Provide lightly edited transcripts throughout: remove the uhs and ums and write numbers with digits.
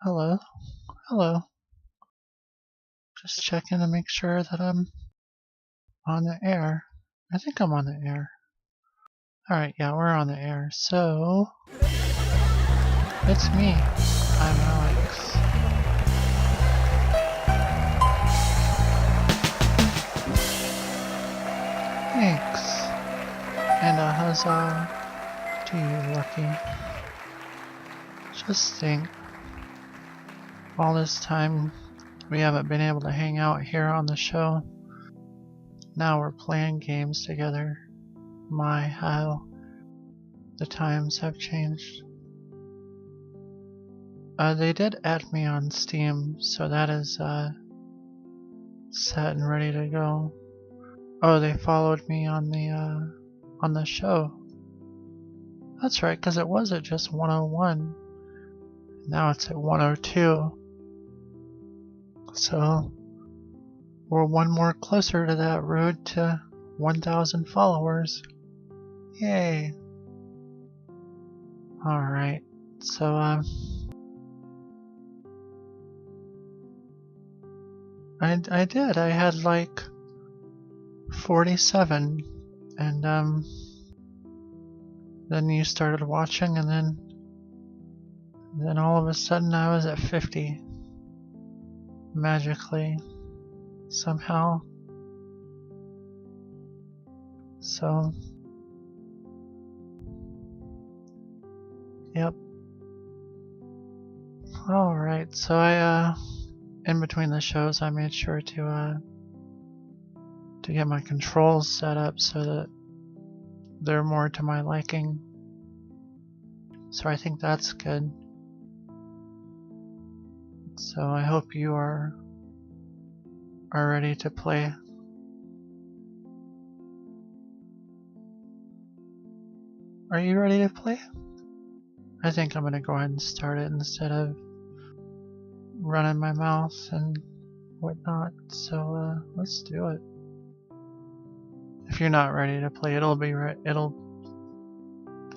Hello, hello. Just checking to make sure that I'm on the air. I think I'm on the air. Alright, yeah, we're on the air. So, it's me. I'm Alex. Thanks. And a huzzah to you, Lucky. Just think, all this time we haven't been able to hang out here on the show. Now we're playing games together. My, how the times have changed. They did add me on Steam, so that is set and ready to go. Oh, they followed me on the show. That's right, because it was at just 101. Now it's at 102. So we're one more closer to that road to 1,000 followers. Yay! Alright, so I did. I had like 47, and then you started watching, and then all of a sudden I was at 50. Magically, somehow. So, yep. Alright, so I in between the shows I made sure to get my controls set up so that they're more to my liking. So I think that's good. So I hope you are ready to play. Are you ready to play? I think I'm gonna go ahead and start it instead of running my mouth and whatnot. So let's do it. If you're not ready to play, it'll be right.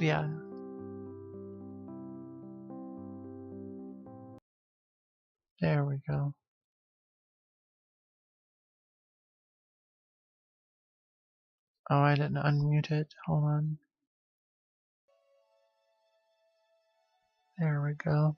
Yeah. There we go. Oh, I didn't unmute it. Hold on. There we go.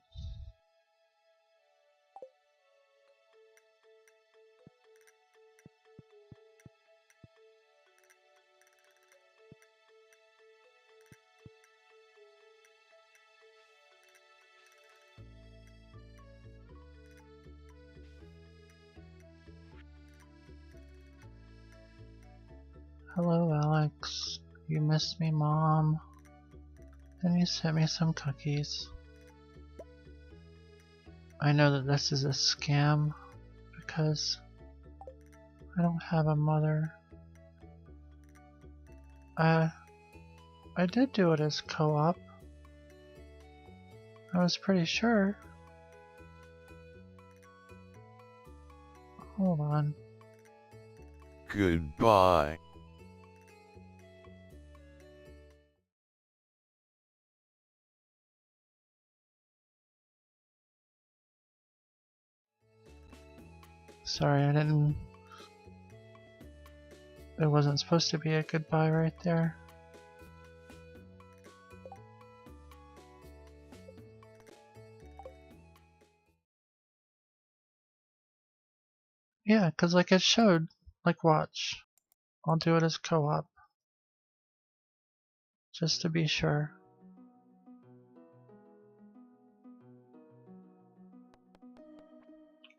Hello, Alex. You missed me, Mom. And you sent me some cookies. I know that this is a scam because I don't have a mother. I did do it as co-op. I was pretty sure. Hold on. Goodbye. Sorry, I didn't. It wasn't supposed to be a goodbye right there. Yeah, cause like it showed. Like watch. I'll do it as co-op. Just to be sure.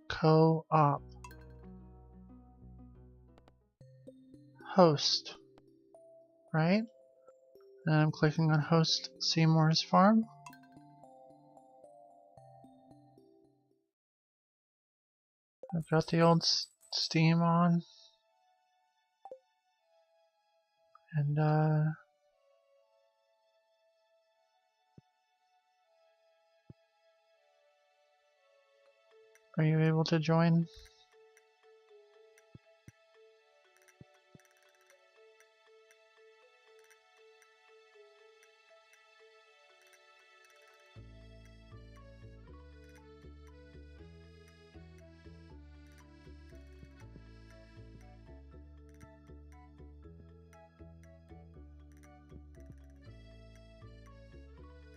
Co-op. Host. Right? And I'm clicking on host Seymour's Farm. I've got the old Steam on. And are you able to join?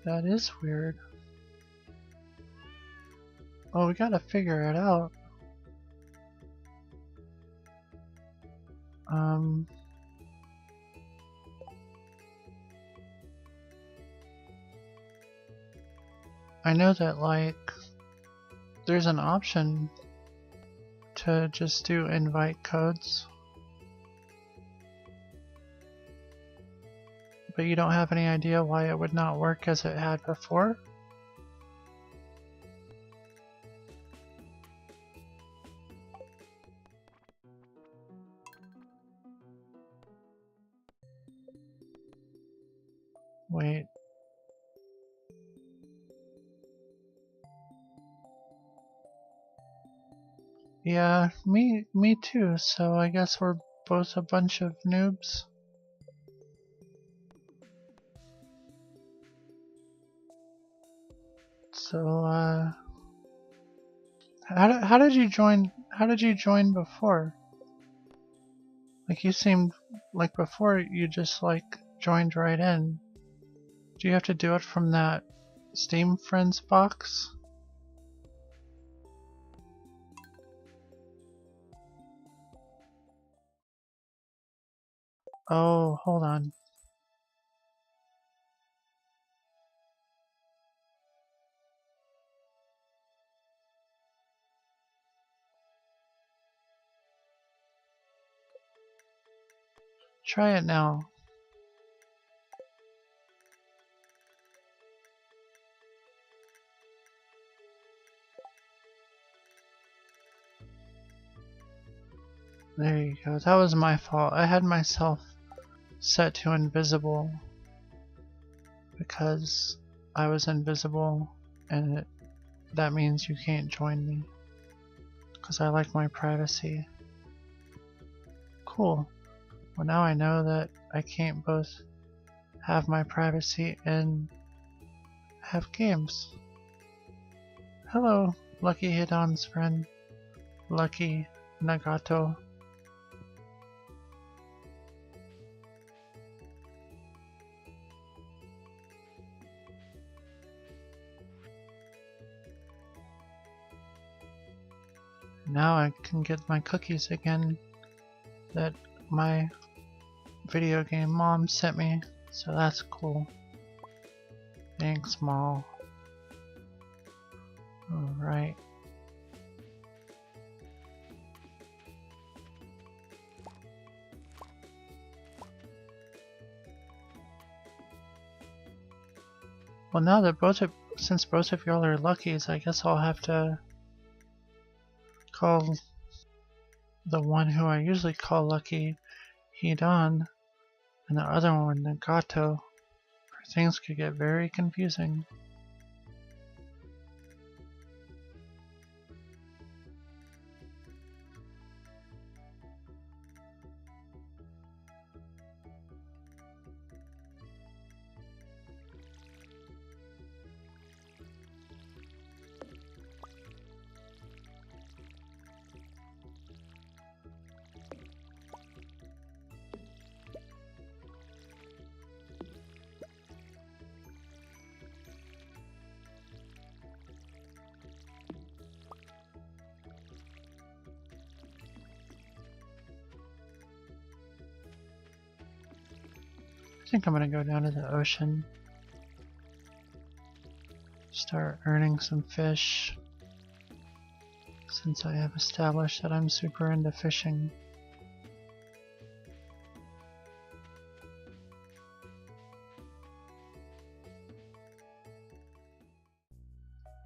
That is weird. Well, we gotta figure it out. I know that, like, there's an option to just do invite codes, but you don't have any idea why it would not work as it had before? Wait. Yeah, me too, so I guess we're both a bunch of noobs. So, how did you join? How did you join before? Like, you seemed like before you just like joined right in. Do you have to do it from that Steam Friends box? Oh, hold on. Try it now. There you go. That was my fault. I had myself set to invisible because I was invisible, and that means you can't join me because I like my privacy. Cool. Well, now I know that I can't both have my privacy and have games. Hello, Lucky Hidan's friend, Lucky Nagato. Now I can get my cookies again that my video game mom sent me, so that's cool. Thanks, Mom. Alright. Well, now that since both of y'all are luckies, I guess I'll have to call the one who I usually call Lucky Hidan and the other one Nagato, or things could get very confusing. I think I'm gonna go down to the ocean, start earning some fish, since I have established that I'm super into fishing.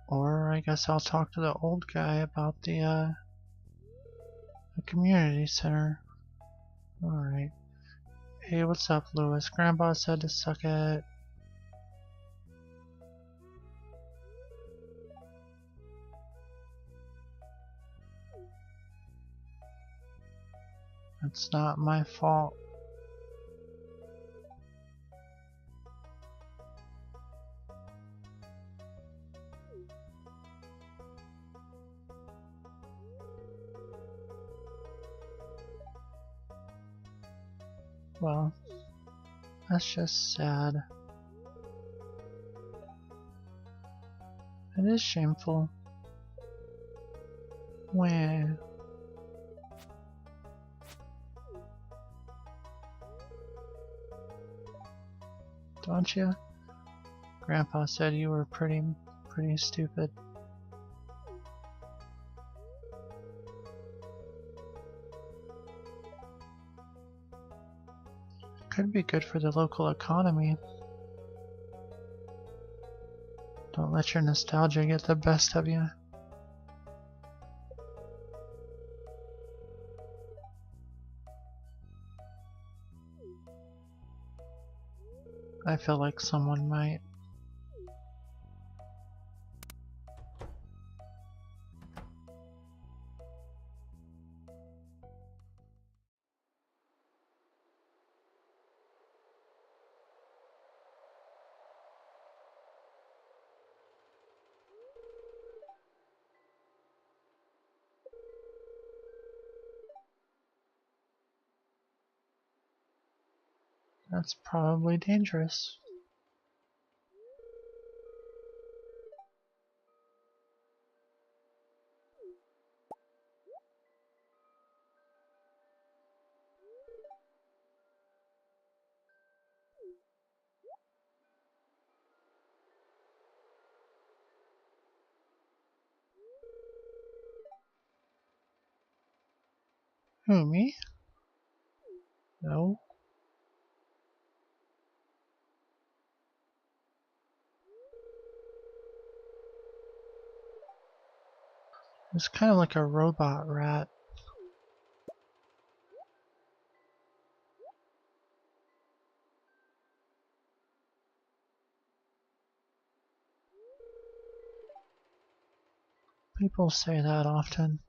Or I guess I'll talk to the old guy about the community center. Alright. Hey, what's up, Lewis? Grandpa said to suck it. It's not my fault. Well, that's just sad. is shameful. Wah. Don't you? Grandpa said you were pretty stupid. Could be good for the local economy. Don't let your nostalgia get the best of you. I feel like someone might. That's probably dangerous. Who, me? No. It's kind of like a robot rat. People say that often.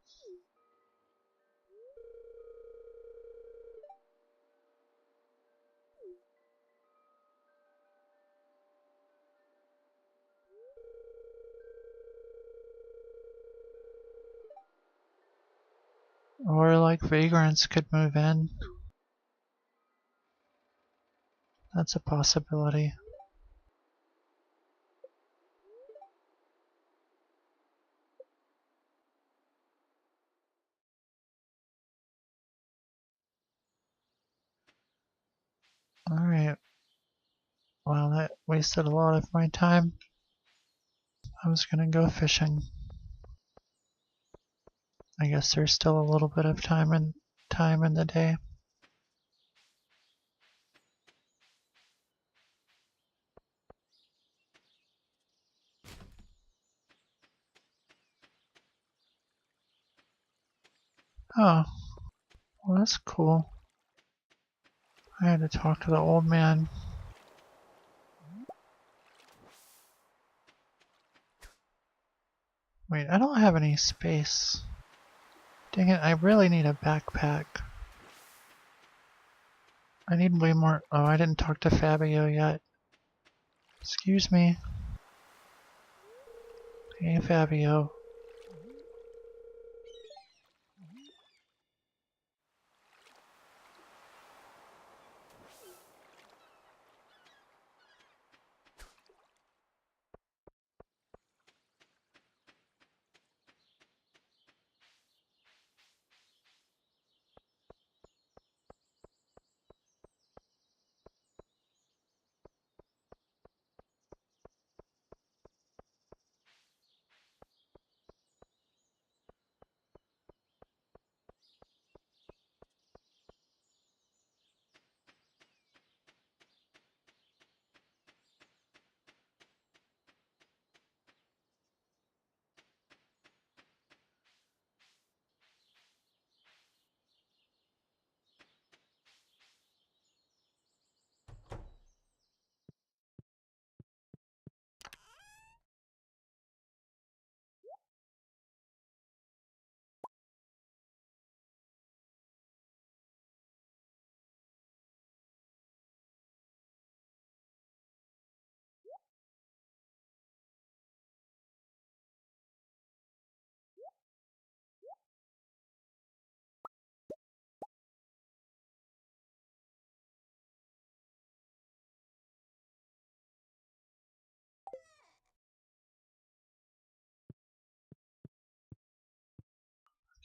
Or like vagrants could move in. That's a possibility. Alright. Well, that wasted a lot of my time. I was gonna go fishing. I guess there's still a little bit of time in the day. Oh, well, that's cool. I had to talk to the old man. Wait, I don't have any space. Dang it, I really need a backpack. I need way more. Oh, I didn't talk to Fabio yet. Excuse me. Hey, Fabio.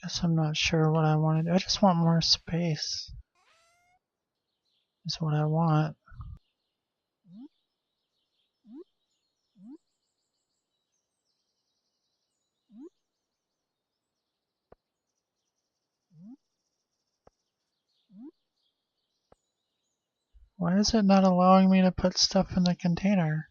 Guess I'm not sure what I want to do. I just want more space. Is what I want. Why is it not allowing me to put stuff in the container?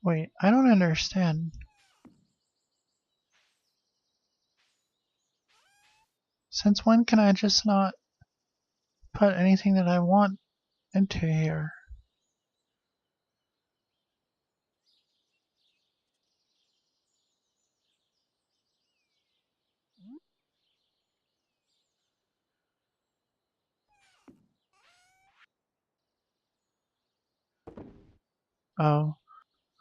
Wait, I don't understand. Since when can I just not put anything that I want into here? Oh,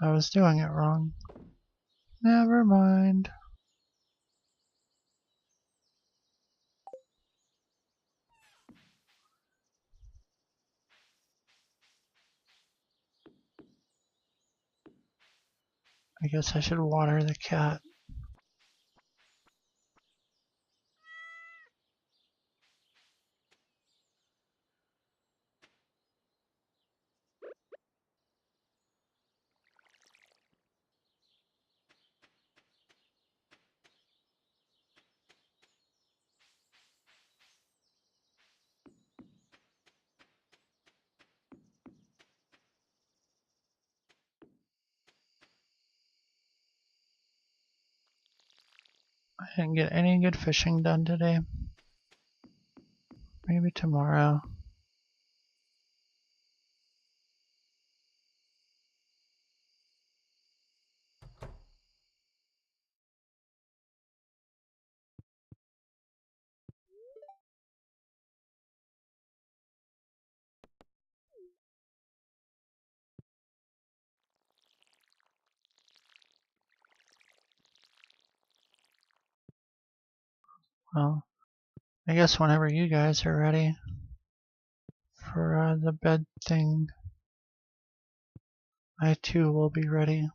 I was doing it wrong. Never mind. I guess I should water the cat. I didn't get any good fishing done today. Maybe tomorrow. Well, I guess whenever you guys are ready for the bed thing, I too will be ready.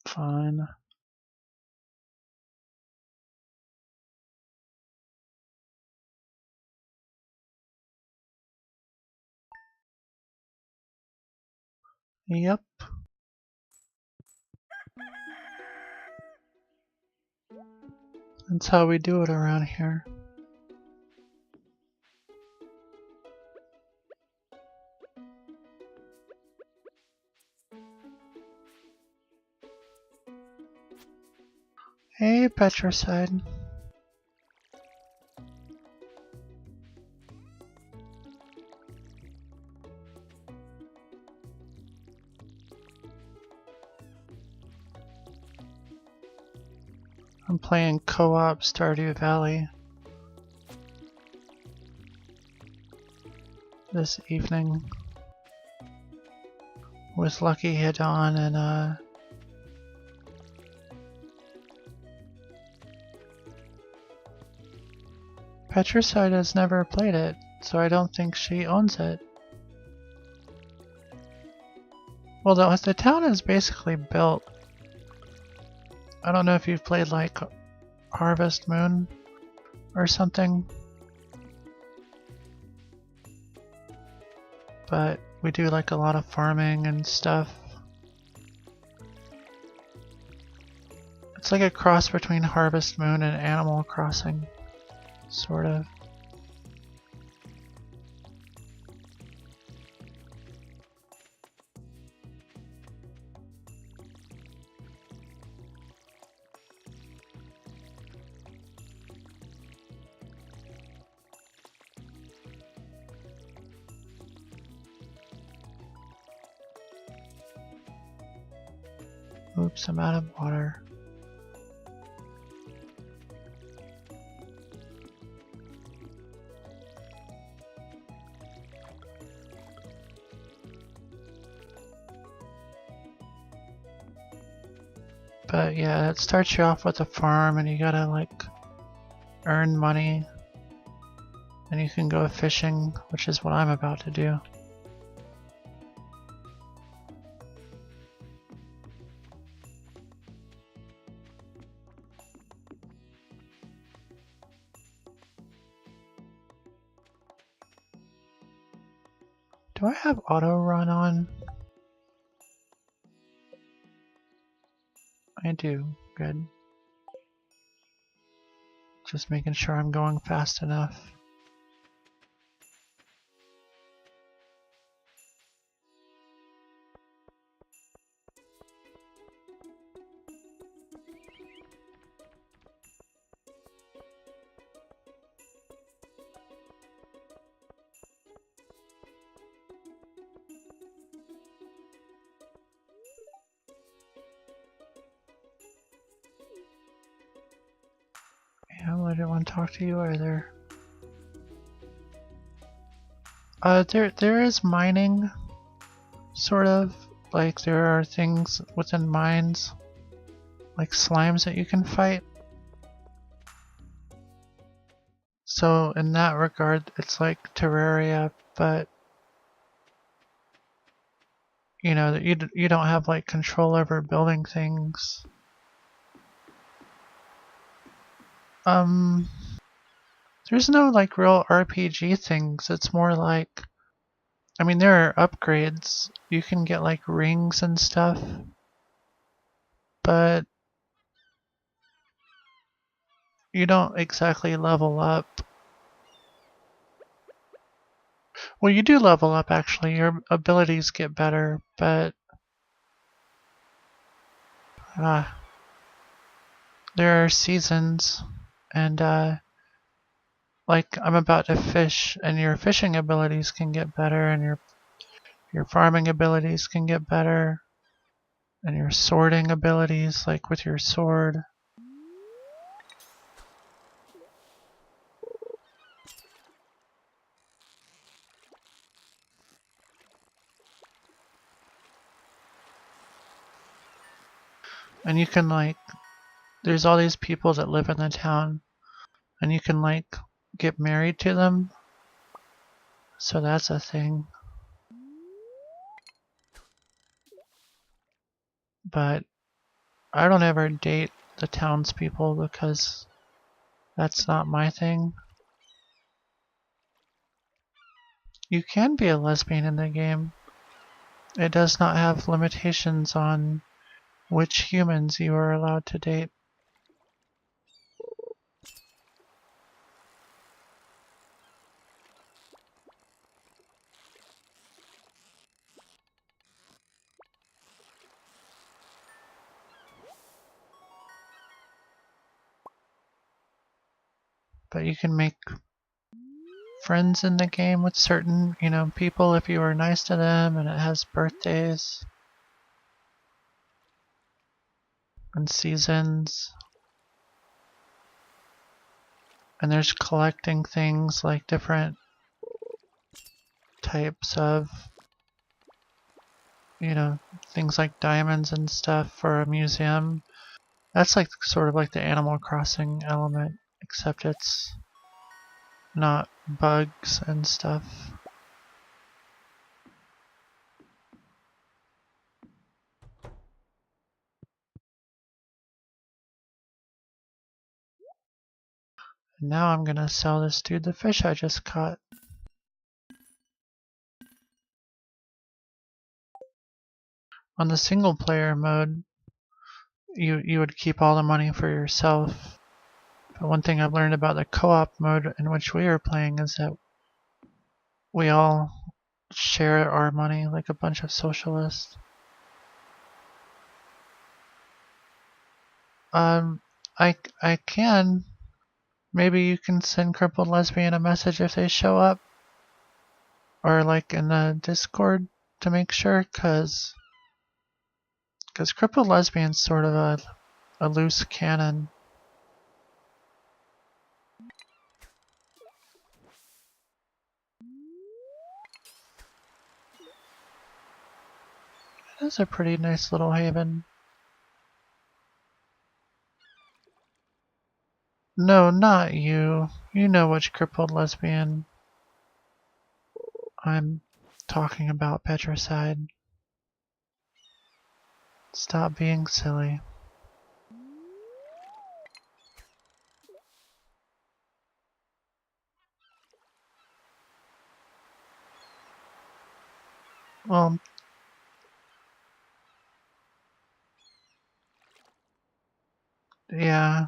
Fine. Yep. That's how we do it around here. Hey, Petricide. I'm playing co-op Stardew Valley this evening with Lucky Hidon and Petricide has never played it, so I don't think she owns it. Well, the town is basically built. I don't know if you've played like Harvest Moon or something, but we do like a lot of farming and stuff. It's like a cross between Harvest Moon and Animal Crossing, sort of. Oops, I'm out of water. But yeah, it starts you off with a farm and you gotta like earn money. And you can go fishing, which is what I'm about to do. Do I have auto run on? I do. Good. Just making sure I'm going fast enough. Yeah, well, I didn't want to talk to you either. There is mining, sort of. Like there are things within mines, like slimes that you can fight. So in that regard, it's like Terraria, but you know, you don't have like control over building things. There's no like real RPG things. It's more like, I mean, there are upgrades. You can get like rings and stuff, but you don't exactly level up. Well, you do level up actually. Your abilities get better, but there are seasons, and like I'm about to fish, and your fishing abilities can get better, and your farming abilities can get better, and your sorting abilities, like with your sword. And you can like, there's all these people that live in the town, and you can like get married to them. So that's a thing. But I don't ever date the townspeople because that's not my thing. You can be a lesbian in the game. It does not have limitations on which humans you are allowed to date. But you can make friends in the game with certain, you know, people if you are nice to them and it has birthdays and seasons. And there's collecting things like different types of, you know, things like diamonds and stuff for a museum. That's like sort of like the Animal Crossing element, except it's not bugs and stuff. And now I'm gonna sell this dude the fish I just caught. On the single player mode, you would keep all the money for yourself. But one thing I've learned about the co-op mode in which we are playing is that we all share our money like a bunch of socialists. I can. Maybe you can send Crippled Lesbian a message if they show up. Or like in the Discord to make sure, cause Because Crippled Lesbian's sort of a loose cannon. It is a pretty nice little haven. No, not you. You know which Crippled Lesbian I'm talking about, Petricide. Stop being silly. Well, yeah.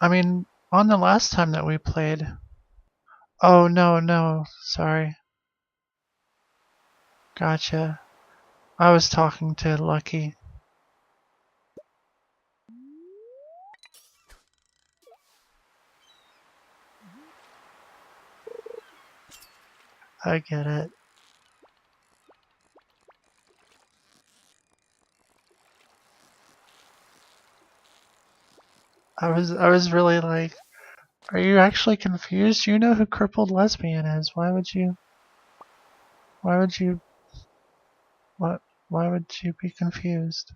I mean, on the last time that we played. Oh, no, sorry. Gotcha. I was talking to Lucky. I get it. I was really like, are you actually confused? You know who Crippled Lesbian is. Why would you what why would you be confused?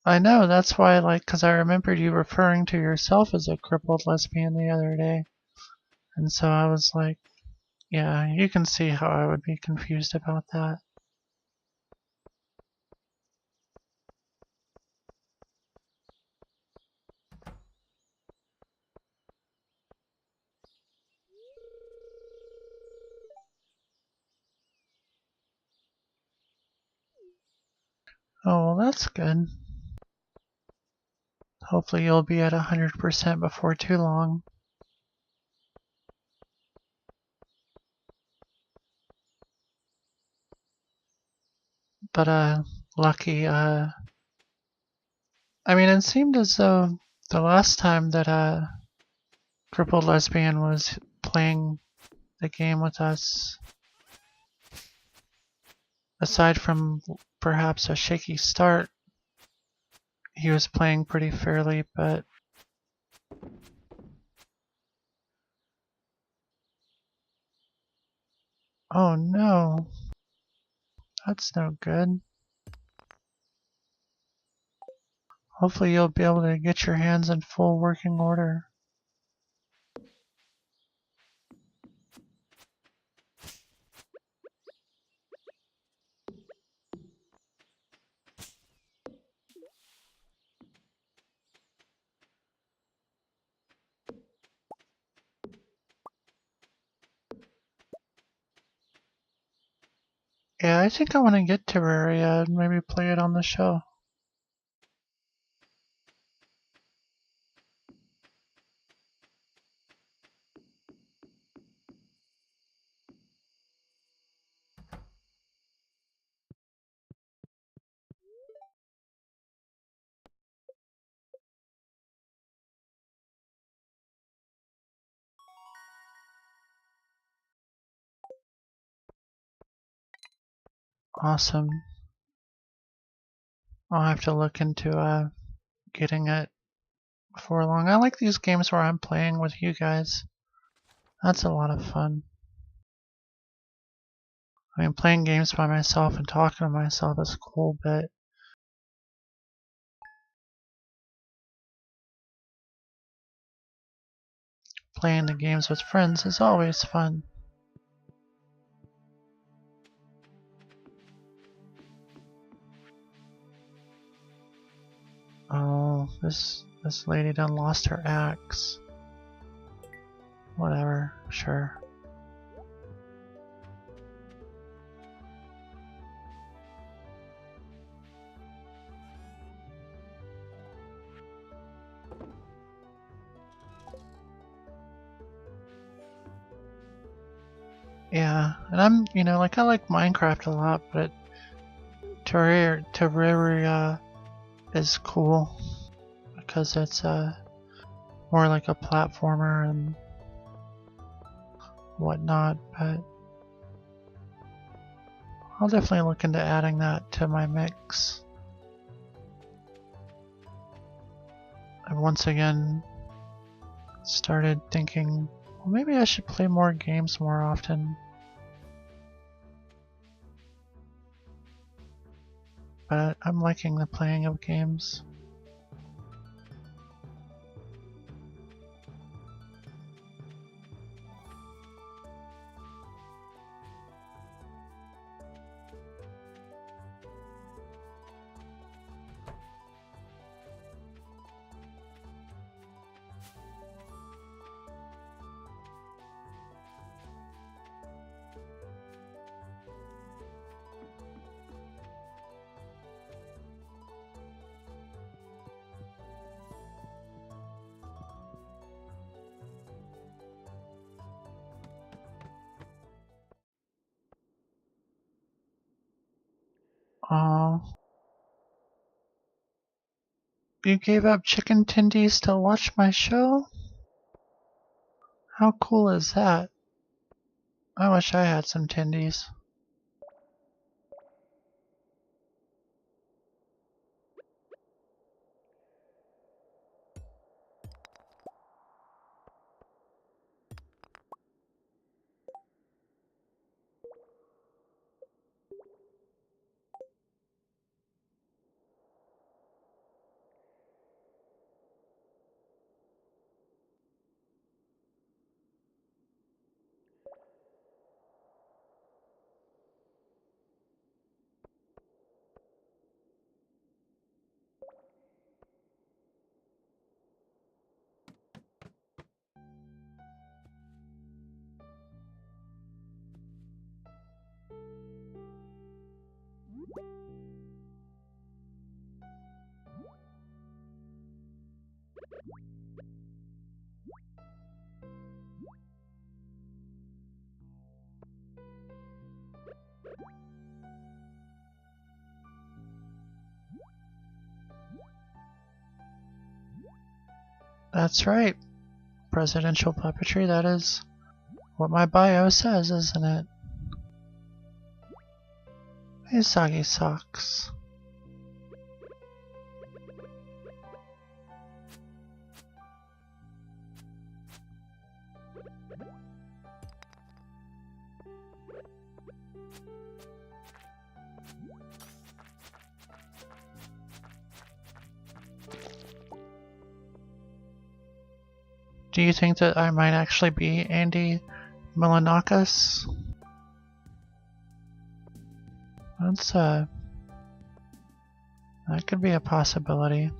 I know, that's why, like, because I remembered you referring to yourself as a crippled lesbian the other day. And so I was like, yeah, you can see how I would be confused about that. Oh, well, that's good. Hopefully you'll be at 100% before too long. But, Lucky, I mean, it seemed as though the last time that, Crippled Lesbian was playing the game with us, aside from perhaps a shaky start, he was playing pretty fairly, but oh no, that's no good. Hopefully you'll be able to get your hands in full working order. Yeah, I think I want to get Terraria and maybe play it on the show. Awesome. I'll have to look into getting it before long. I like these games where I'm playing with you guys. That's a lot of fun. I mean, playing games by myself and talking to myself is cool, but playing the games with friends is always fun. Oh, this lady done lost her axe. Whatever, sure. Yeah, and I'm, like I like Minecraft a lot, but Terraria is cool because it's more like a platformer and whatnot, but I'll definitely look into adding that to my mix. I've once again started thinking, well, maybe I should play more games more often. But I'm liking the playing of games. Aw. You gave up chicken tendies to watch my show? How cool is that? I wish I had some tendies. That's right. Presidential puppetry, that is what my bio says, isn't it? Hey, Soggy Socks. Do you think that I might actually be Andy Milonakis? That's that could be a possibility.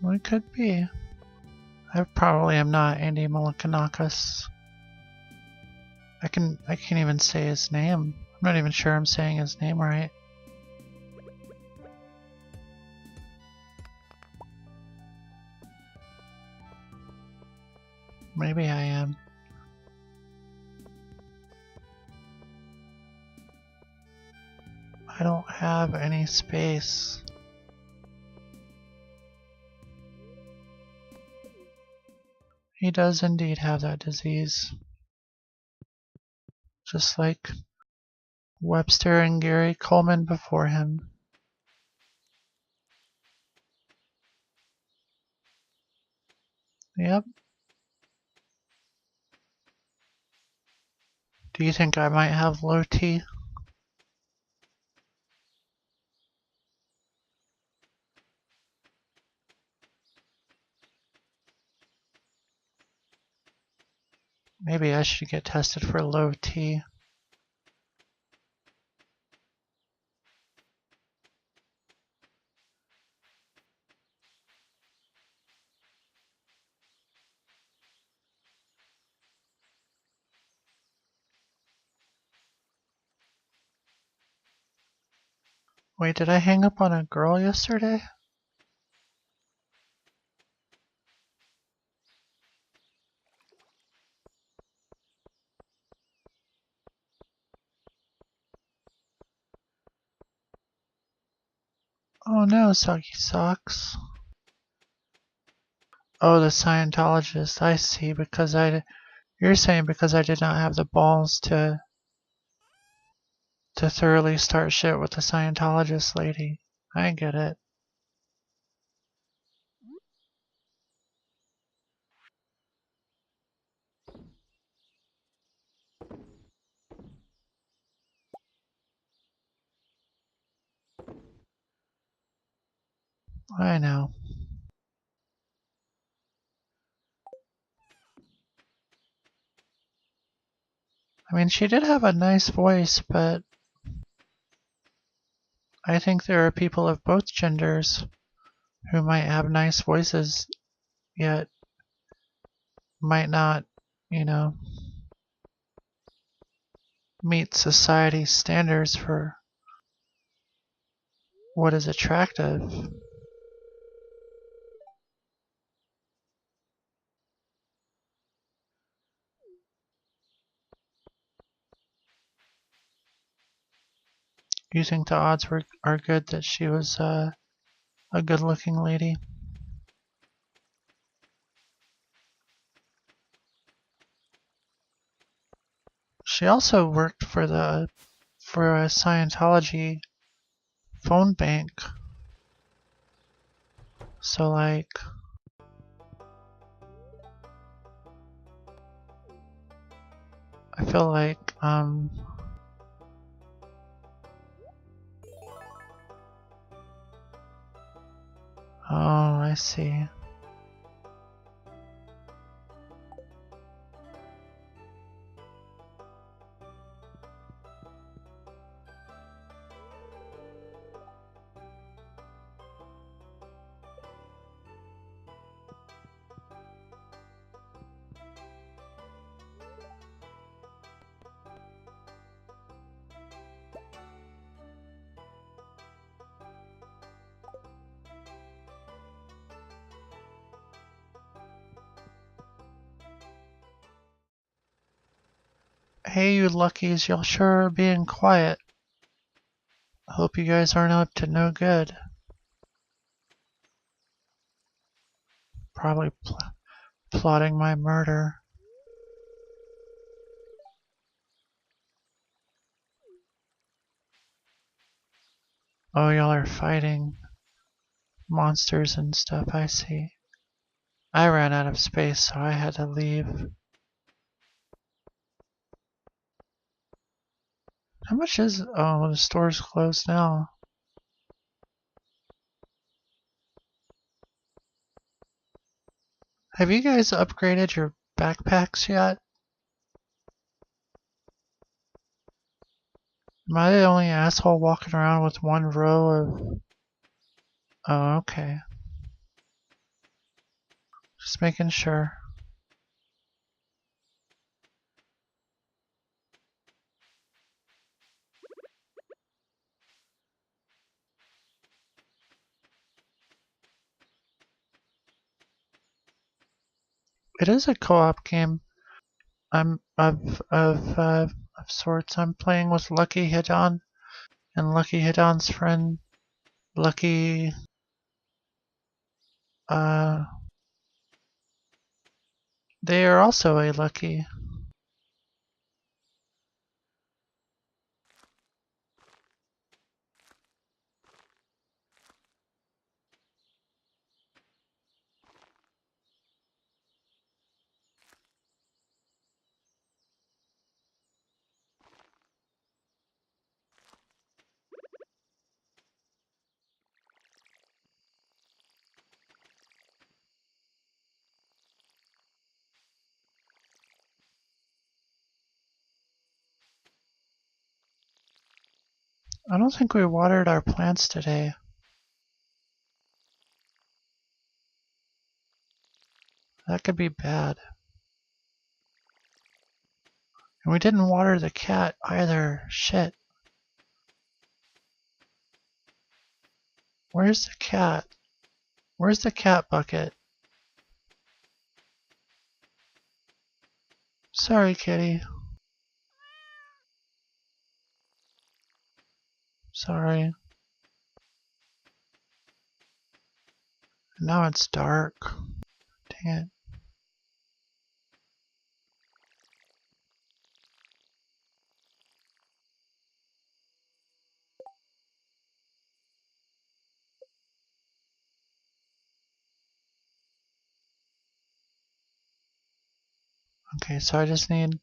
Well, it could be. I probably am not Andy Milonakis. I can't even say his name. I'm not even sure I'm saying his name right. Maybe I am. I don't have any space. He does indeed have that disease. Just like Webster and Gary Coleman before him. Yep. Do you think I might have low T? Maybe I should get tested for low T. Wait, did I hang up on a girl yesterday? Oh no, Soggy Socks. Oh, the Scientologist. I see. You're saying because I did not have the balls to thoroughly start shit with the Scientologist lady. I get it. I know. I mean, she did have a nice voice, but I think there are people of both genders who might have nice voices, yet might not, you know, meet society's standards for what is attractive. You think the odds are good that she was a good-looking lady? She also worked for a Scientology phone bank. So like, I feel like oh, I see. Hey, you luckies, y'all sure are being quiet. Hope you guys aren't up to no good. Probably plotting my murder. Oh, y'all are fighting monsters and stuff, I see. I ran out of space, so I had to leave. How much is... Oh, the store's closed now. Have you guys upgraded your backpacks yet? Am I the only asshole walking around with one row of... Oh, okay. Just making sure. It is a co-op game. I'm of sorts. I'm playing with Lucky Hidon and Lucky Hidon's friend Lucky uh they are also a Lucky. I don't think we watered our plants today. That could be bad. And we didn't water the cat either. Shit. Where's the cat? Where's the cat bucket? Sorry, kitty. Sorry. Now it's dark. Dang it. Okay, so I just need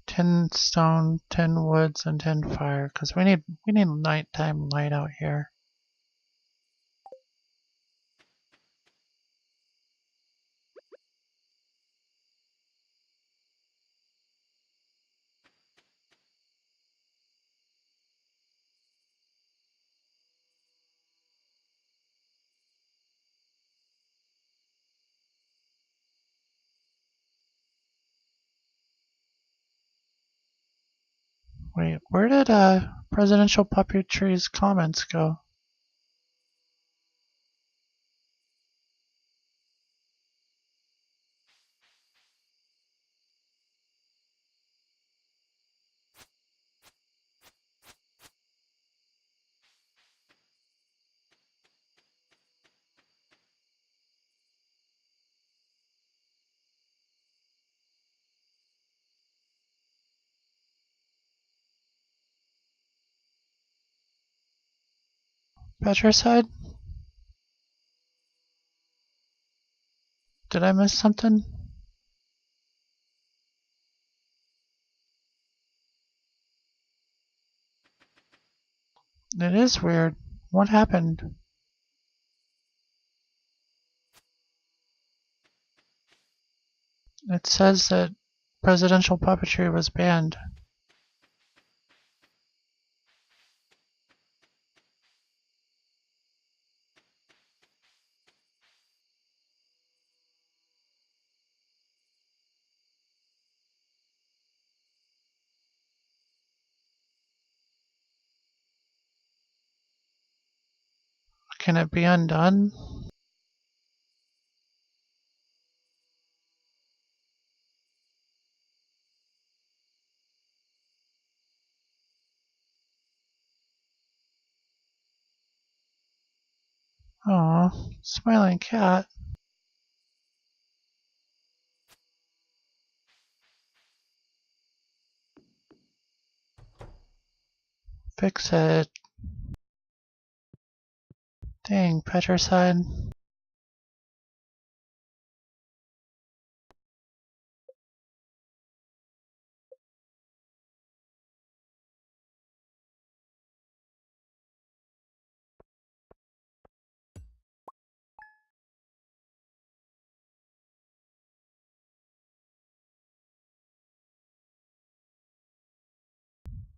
10 stone, 10 woods, and 10 fire, because we need nighttime light out here. Wait, where did Presidential Puppetry's comments go? Petricide? Did I miss something? It is weird. What happened? It says that Presidential Puppetry was banned. Can it be undone? Aw, smiling cat. Fix it. Dang, Petricide.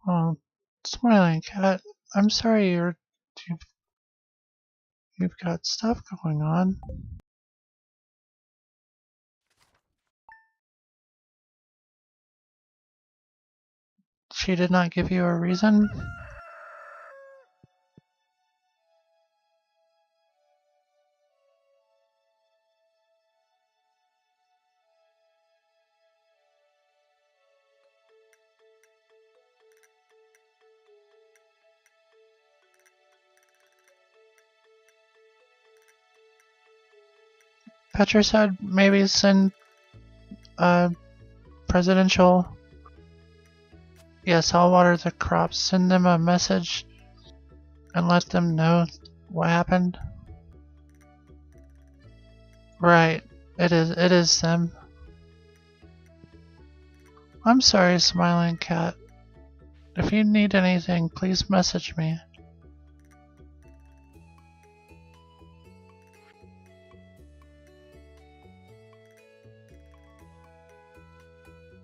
Oh, smiling cat. I'm sorry you've, you've got stuff going on. She did not give you a reason? Petricide, maybe send presidential. Yes, I'll water the crops. Send them a message and let them know what happened. Right, it is them. I'm sorry, smiling cat. If you need anything, please message me.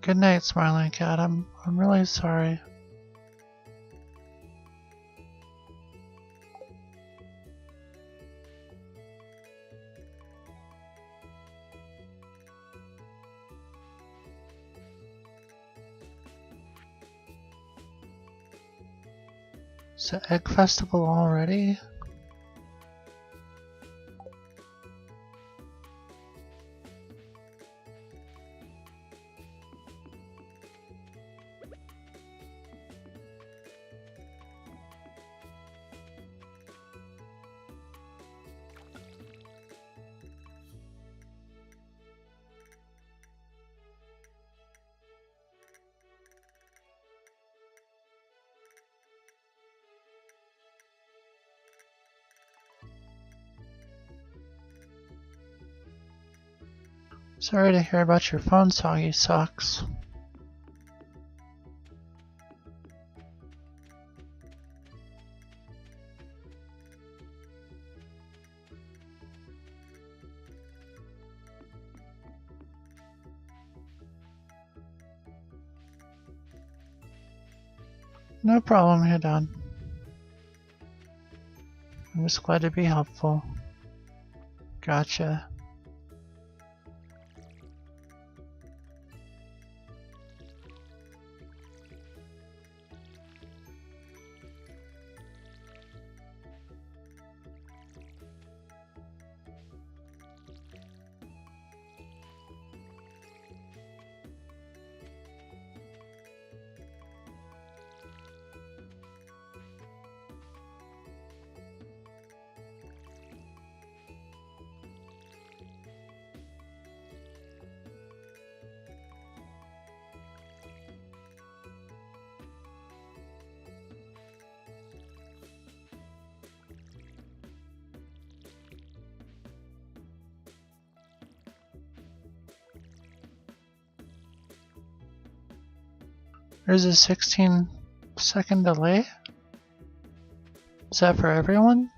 Good night, smiling cat. I'm really sorry. Is the egg festival already? Sorry to hear about your phone soggy socks. No problem, you're done. I'm just glad to be helpful. Gotcha. There's a 16-second delay? Is that for everyone?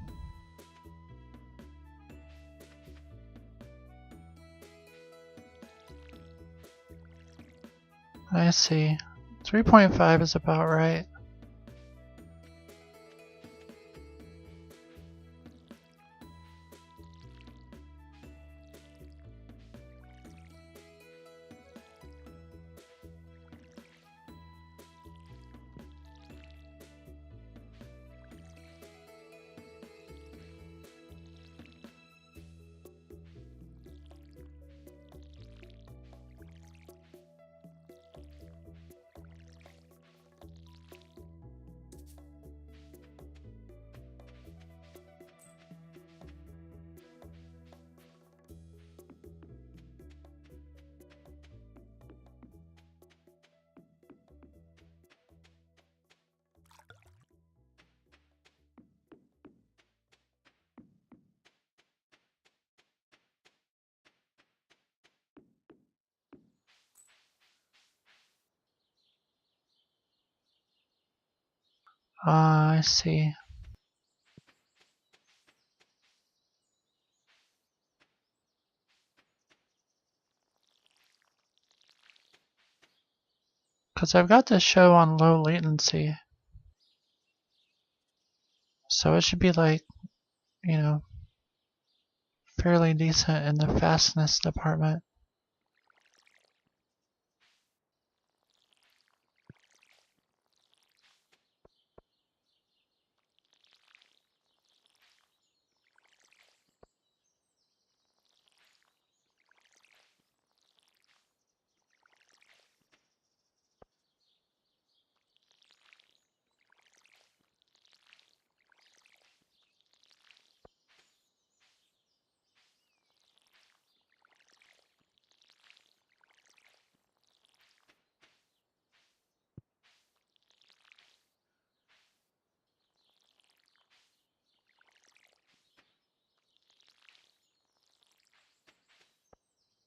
I see. 3.5 is about right. I see. Because I've got this show on low latency. So it should be like, you know, fairly decent in the fastness department.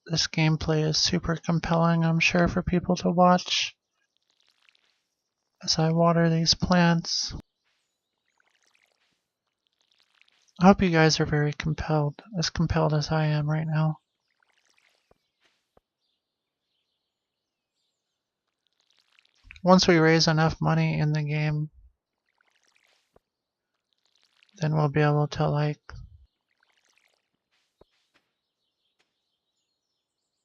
This gameplay is super compelling, I'm sure, for people to watch as I water these plants. I hope you guys are very compelled as I am right now. Once we raise enough money in the game, then we'll be able to, like,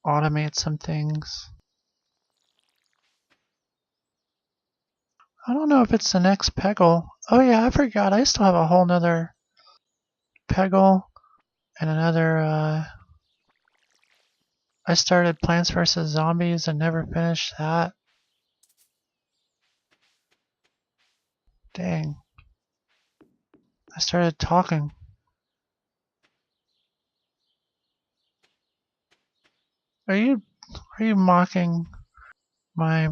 automate some things. I don't know if it's the next Peggle. Oh yeah, I forgot. I still have a whole nother Peggle and another, I started Plants vs. Zombies and never finished that. Dang. I started talking. Are you mocking my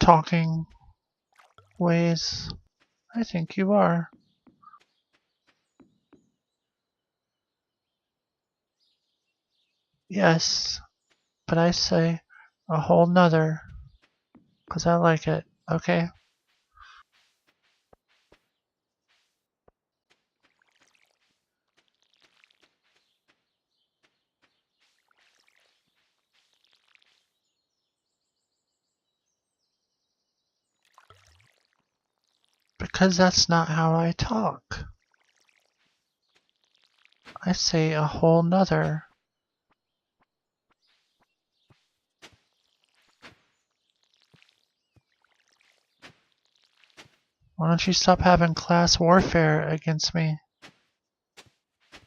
talking ways? I think you are. Yes, but I say a whole nother, 'cause I like it, okay? Because that's not how I talk. I say a whole nother. Why don't you stop having class warfare against me?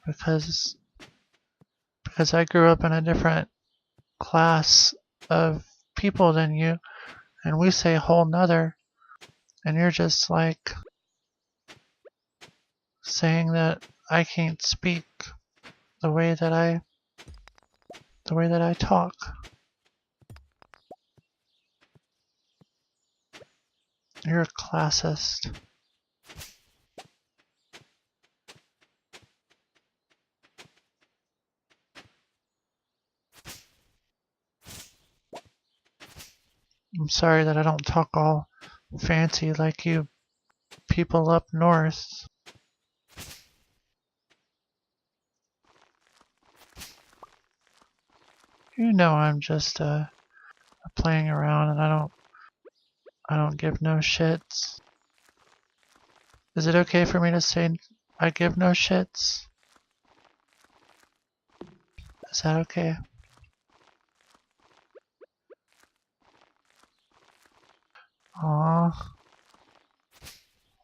Because I grew up in a different class of people than you, and we say whole nother, and you're just like saying that I can't speak the way that I talk. You're a classist. I'm sorry that I don't talk all fancy like you people up north. You know I'm just playing around and I don't give no shits. Is it okay for me to say I give no shits? Is that okay? Aw.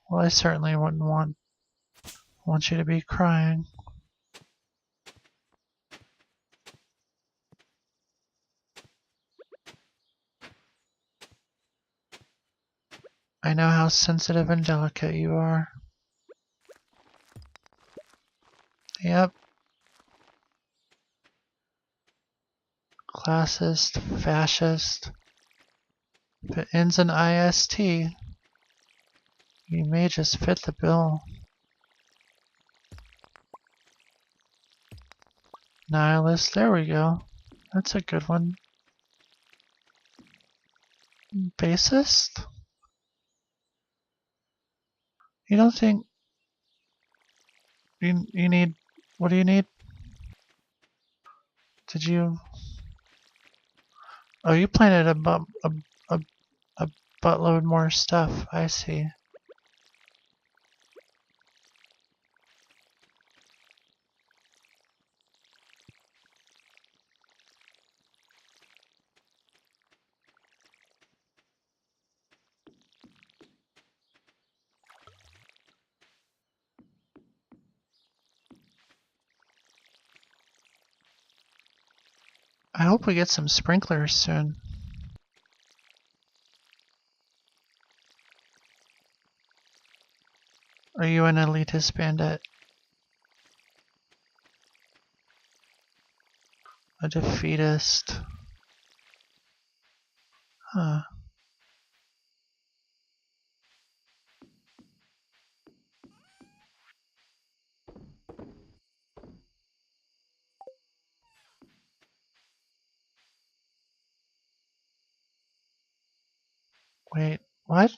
Well, I certainly wouldn't want you to be crying. I know how sensitive and delicate you are. Yep. Classist, fascist. If it ends in IST, you may just fit the bill. Nihilist, there we go. That's a good one. Basist? You don't think you need, what do you need? Did you, oh, you planted a buttload more stuff, I see. I hope we get some sprinklers soon. Are you an elitist bandit? A defeatist? Huh. Wait, what?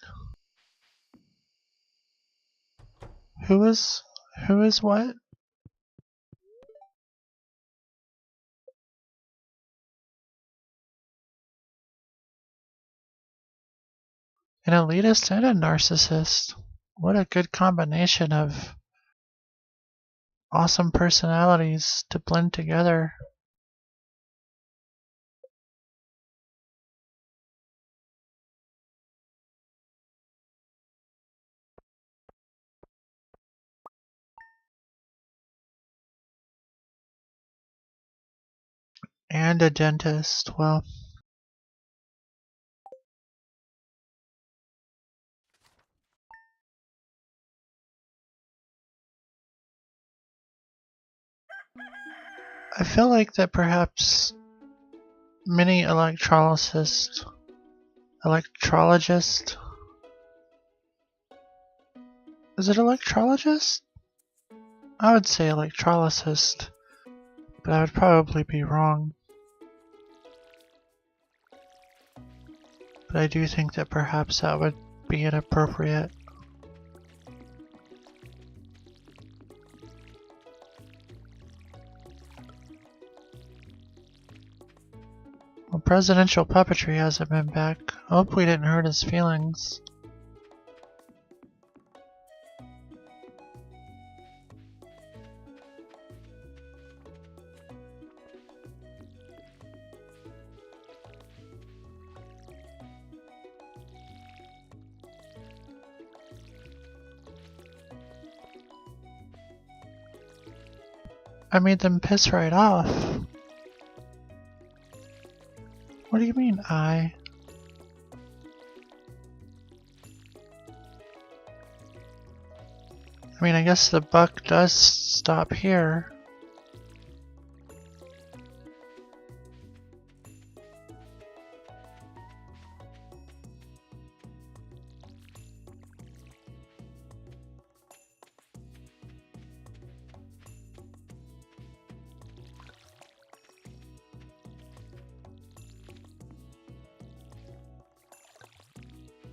Who is what? An elitist and a narcissist. What a good combination of awesome personalities to blend together. And a dentist. Well, I feel like that perhaps many electrologist, is it electrologist? I would say electrolyst but I would probably be wrong. But I do think that perhaps that would be inappropriate. Well, presidential puppetry hasn't been back. I hope we didn't hurt his feelings. I made them piss right off. What do you mean, I? I mean, I guess the buck does stop here.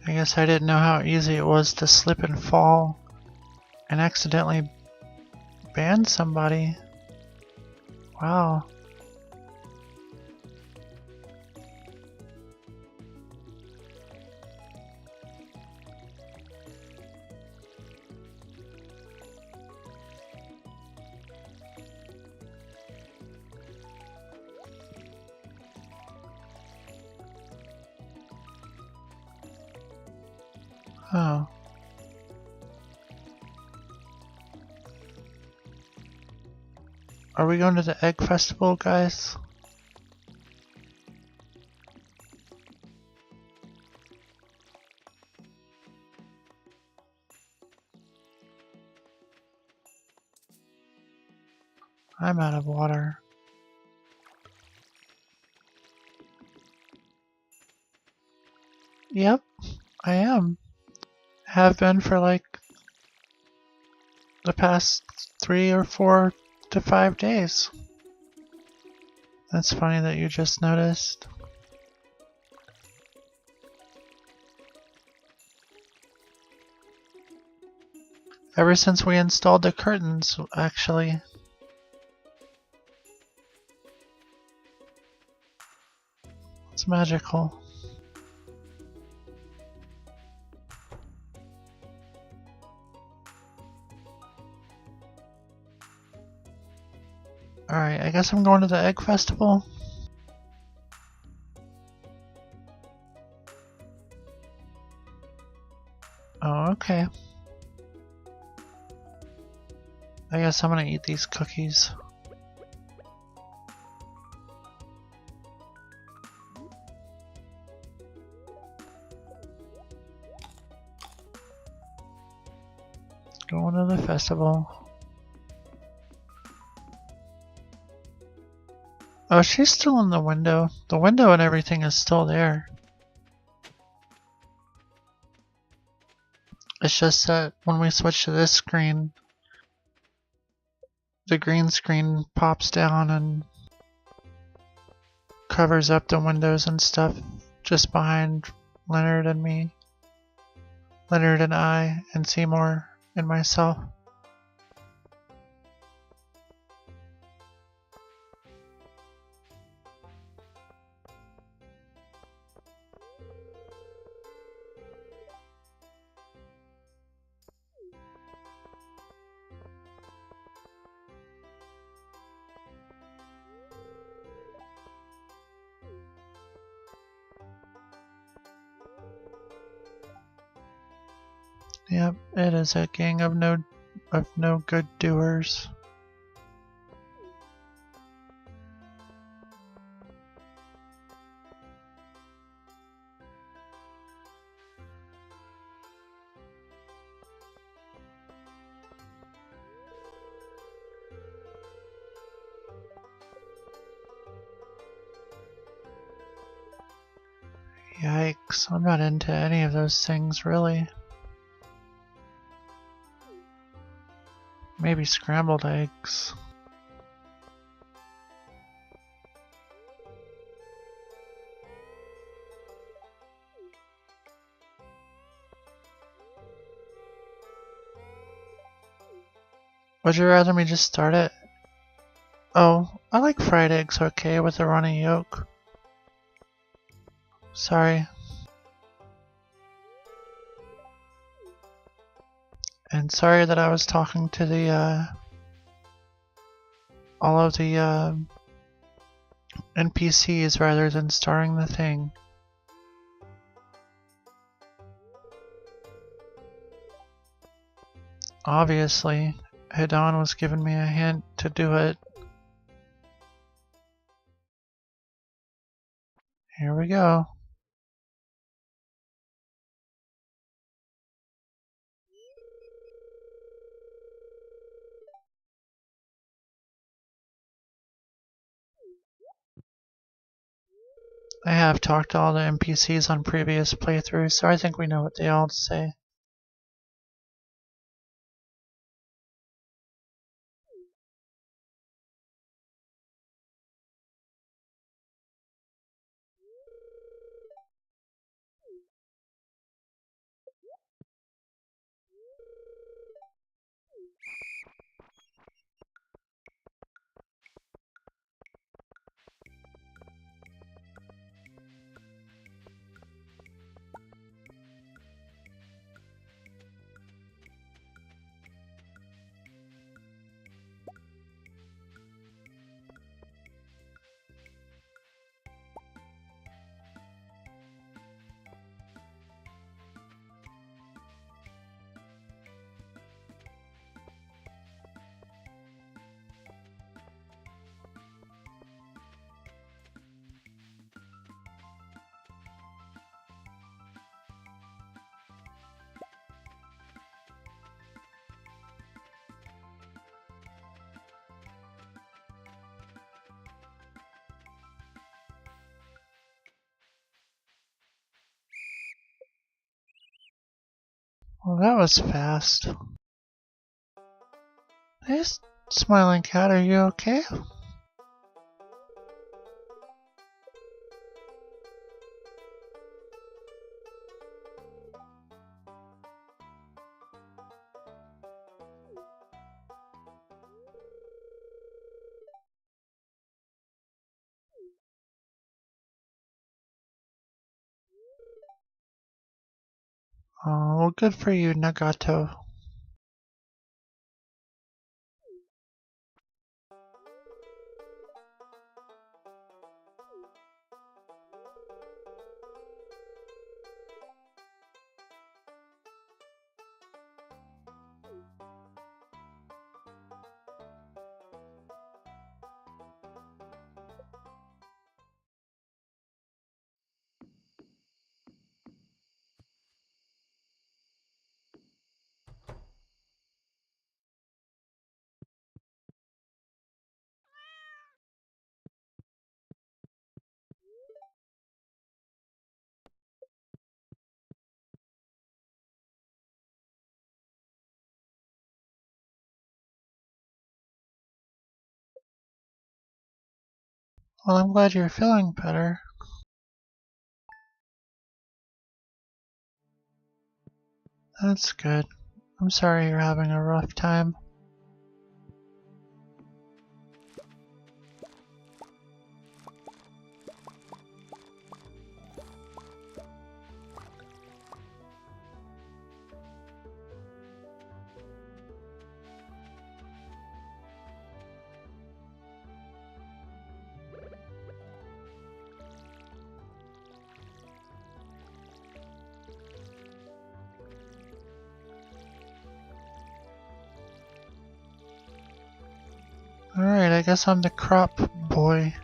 I guess I didn't know how easy it was to slip and fall and accidentally ban somebody. Wow. Oh. Are we going to the Egg Festival, guys? I'm out of water. Yep, I am. Have been for like the past 3 or 4 to 5 days. That's funny that you just noticed. Ever since we installed the curtains, actually. It's magical. Alright, I guess I'm going to the Egg Festival. Oh, okay. I guess I'm gonna eat these cookies. Going to the festival. Oh, she's still in the window. The window and everything is still there. It's just that when we switch to this screen, the green screen pops down and covers up the windows and stuff just behind Leonard and me. Leonard and I, and Seymour and myself. Yep, it is a gang of no good doers. Yikes, I'm not into any of those things really. Maybe scrambled eggs. Would you rather me just start it? Oh, I like fried eggs okay with a runny yolk. Sorry. And sorry that I was talking to the, all of the, NPCs rather than starting the thing. Obviously, Hidan was giving me a hint to do it. Here we go. I have talked to all the NPCs on previous playthroughs, so I think we know what they all say. Well, that was fast. Hey, Smiling Cat, are you okay? Oh, well, good for you, Nagato. Well, I'm glad you're feeling better. That's good. I'm sorry you're having a rough time. Alright, I guess I'm the crop boy.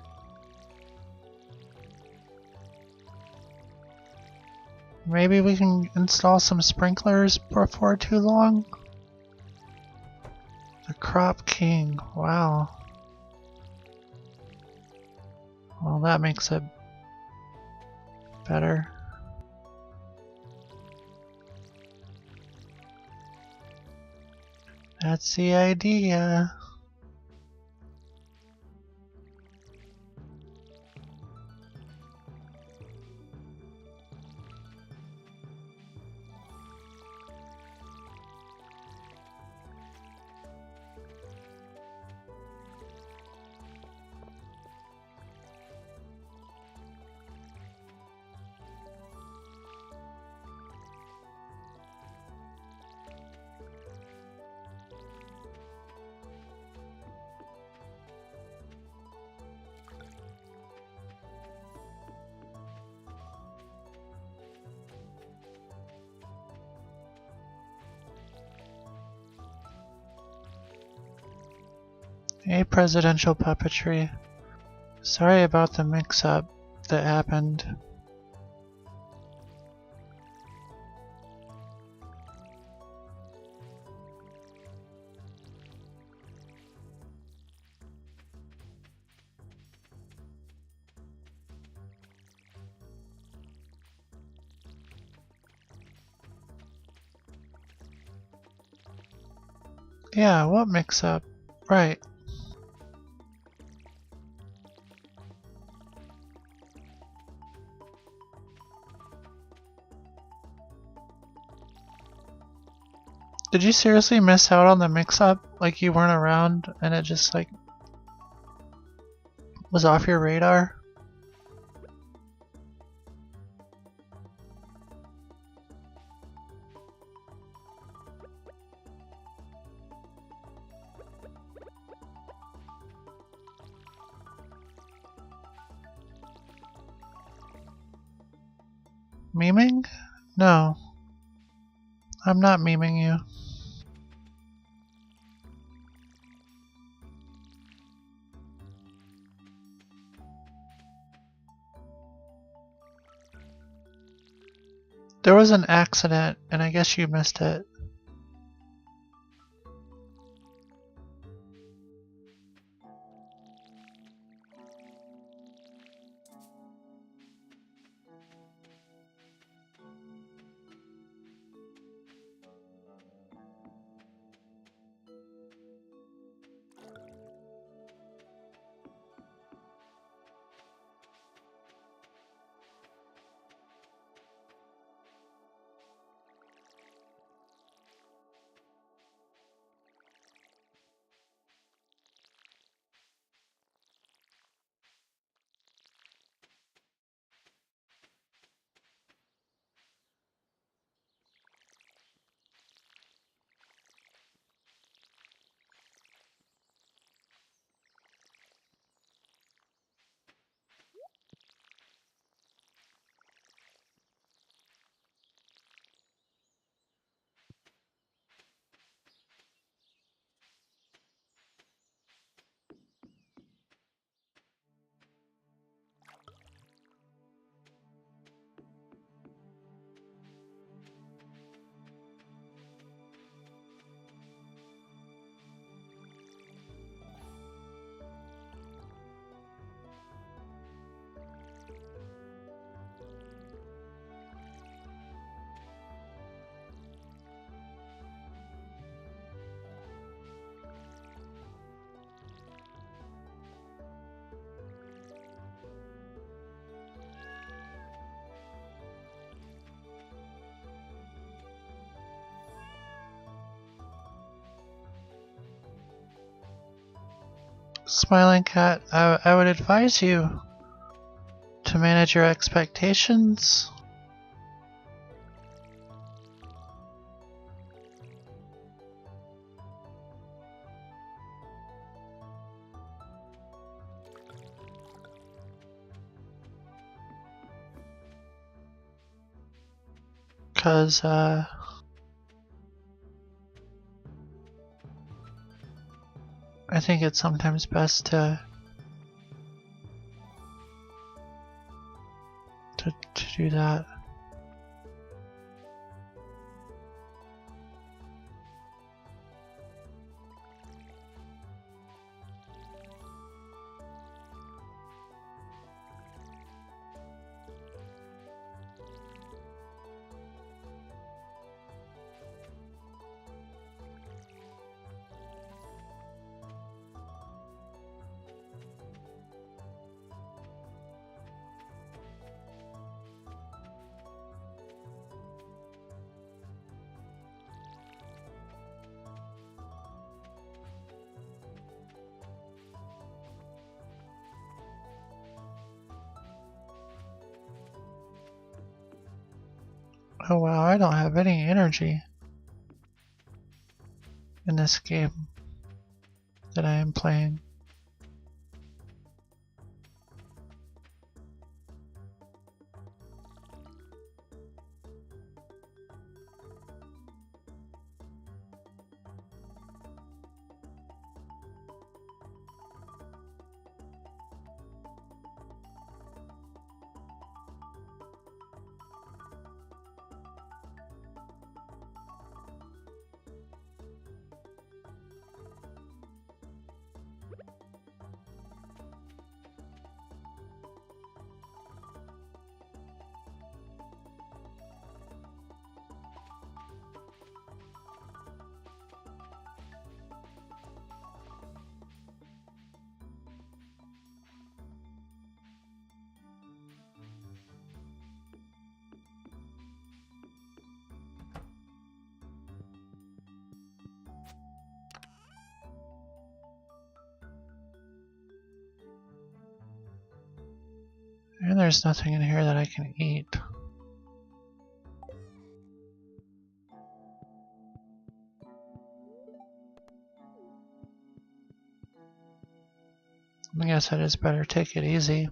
Maybe we can install some sprinklers before too long? The Crop King, wow. Well, that makes it better. That's the idea. Hey, presidential puppetry. Sorry about the mix-up that happened. Yeah, what mix-up? Right. Did you seriously miss out on the mix-up? Like you weren't around and it just like was off your radar? Memeing? No. I'm not memeing you. There was an accident and I guess you missed it. Smiling Cat, I would advise you to manage your expectations. Cause I think it's sometimes best to do that. Oh wow, I don't have any energy in this game that I am playing. there's nothing in here that I can eat. I guess I just better take it easy.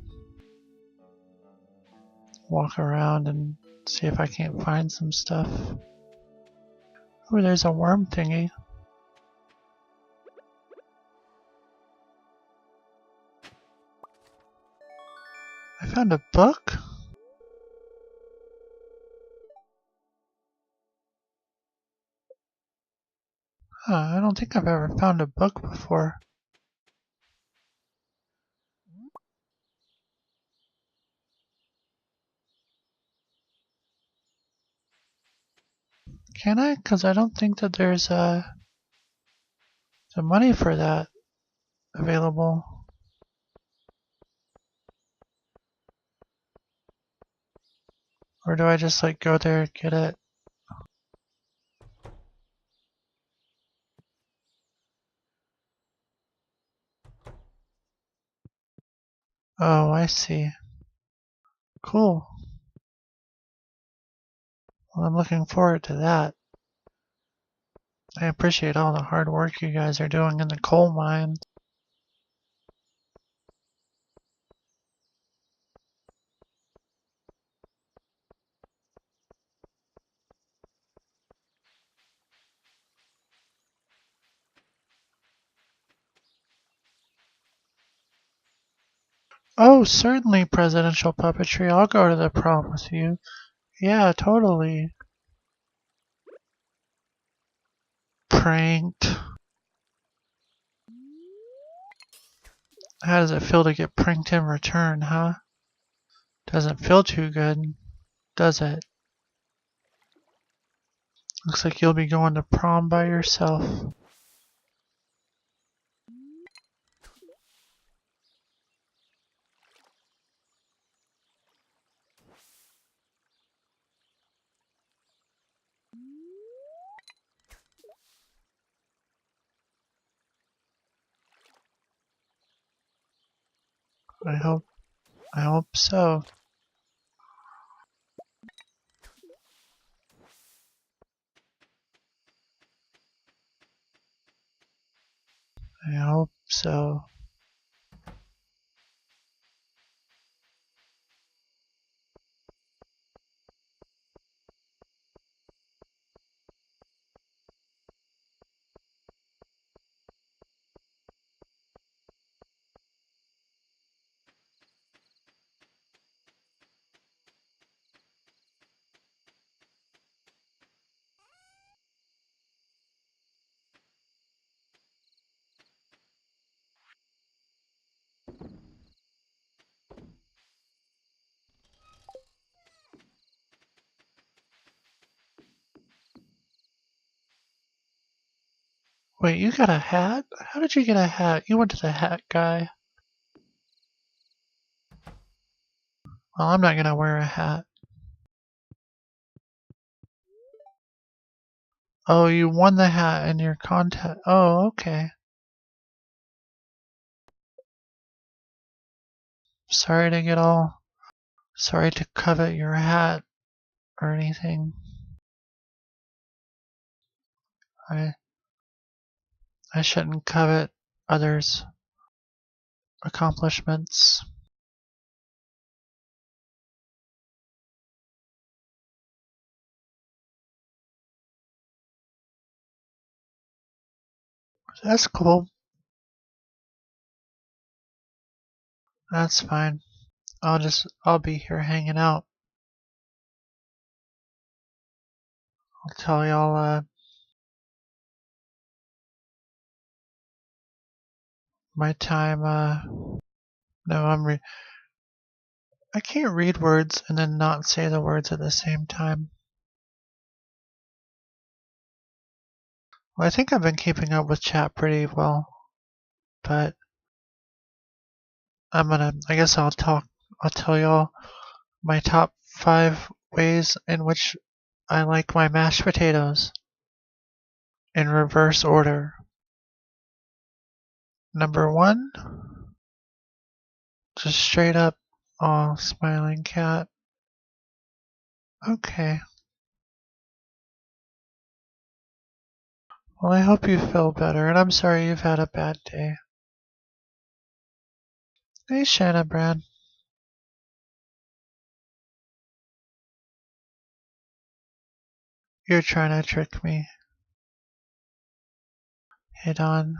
Walk around and see if I can't find some stuff. Oh, there's a worm thingy. I found a book? Huh, I don't think I've ever found a book before. Can I? Because I don't think that there's the money for that available. Or do I just like go there and get it? Oh, I see. Cool. Well, I'm looking forward to that. I appreciate all the hard work you guys are doing in the coal mine. Oh, certainly, presidential puppetry. I'll go to the prom with you. Yeah, totally. Pranked. How does it feel to get pranked in return, huh? Doesn't feel too good, does it? Looks like you'll be going to prom by yourself. I hope so. I hope so. Wait, you got a hat? How did you get a hat? You went to the hat guy. Well, I'm not gonna wear a hat. Oh, you won the hat in your contest. Oh, okay. Sorry to covet your hat or anything. I shouldn't covet others' accomplishments. That's cool. That's fine. I'll be here hanging out. I'll tell y'all, my time, no, I can't read words and then not say the words at the same time. Well, I think I've been keeping up with chat pretty well, but I guess I'll tell y'all my top 5 ways in which I like my mashed potatoes in reverse order. Number 1, just straight up Oh, smiling cat. Okay. Well, I hope you feel better, and I'm sorry you've had a bad day. Hey, Shannon Brand. You're trying to trick me. Hey, Don.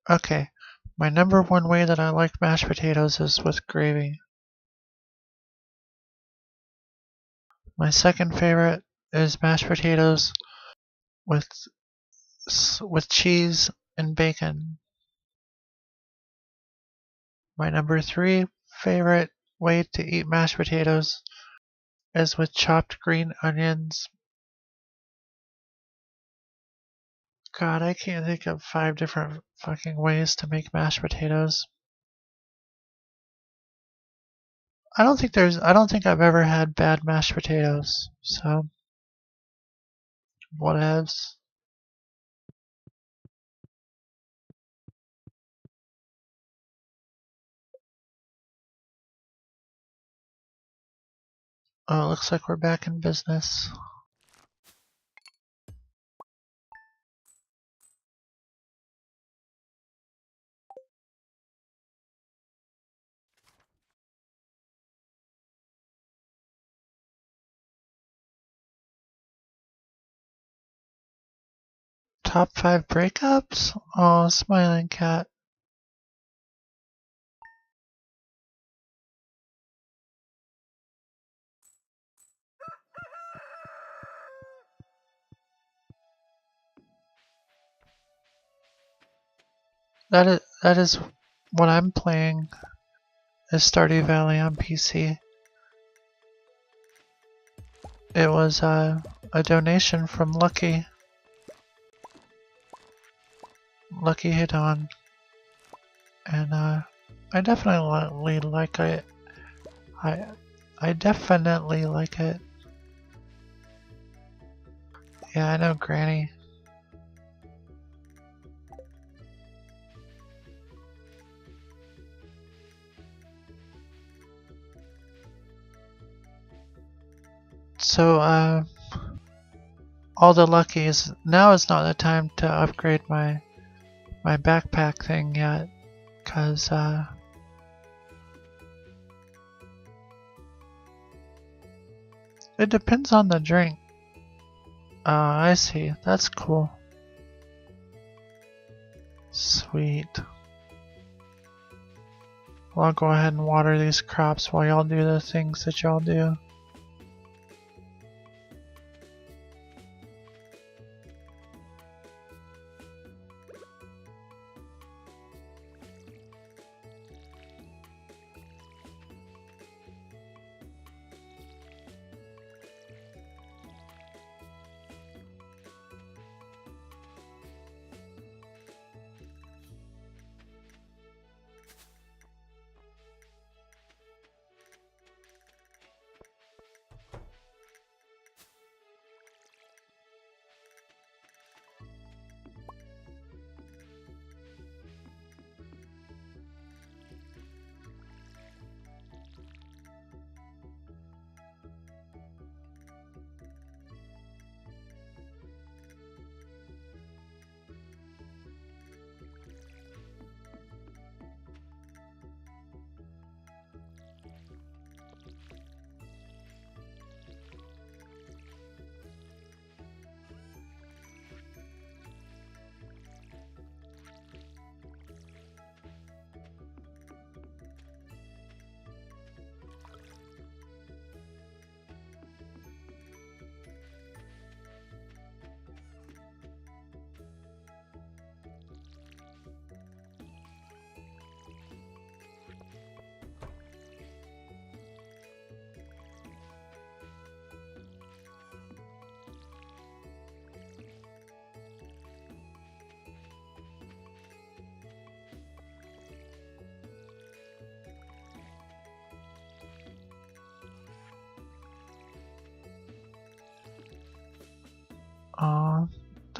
Okay. My number one way that I like mashed potatoes is with gravy. My second favorite is mashed potatoes with cheese and bacon. My number three favorite way to eat mashed potatoes is with chopped green onions. God, I can't think of 5 different fucking ways to make mashed potatoes. I don't think I've ever had bad mashed potatoes, so whatevs. Oh, it looks like we're back in business. Top 5 breakups? Oh, smiling cat. That is what I'm playing is Stardew Valley on PC. It was a donation from Lucky Hidon, and I definitely like it. I definitely like it. Yeah, I know, Granny. So, all the luckies. Now is not the time to upgrade my backpack thing yet, cause it depends on the drink. I see. That's cool. Sweet. Well, I'll go ahead and water these crops while y'all do the things that y'all do.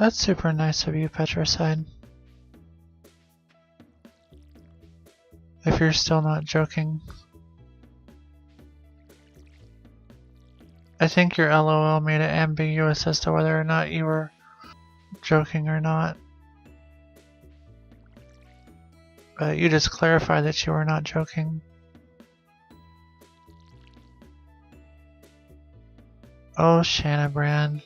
That's super nice of you, Petricide. If you're still not joking. I think your LOL made it ambiguous as to whether or not you were joking or not. But you just clarified that you were not joking. Oh, Shanabrand.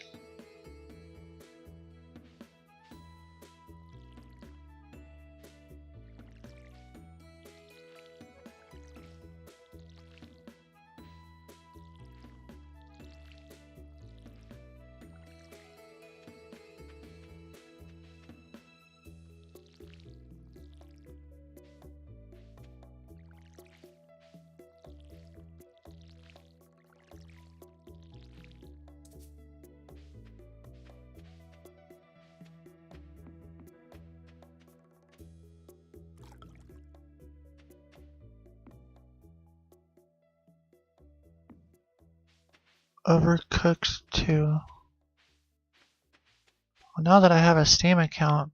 Overcooked 2. Well, now that I have a Steam account,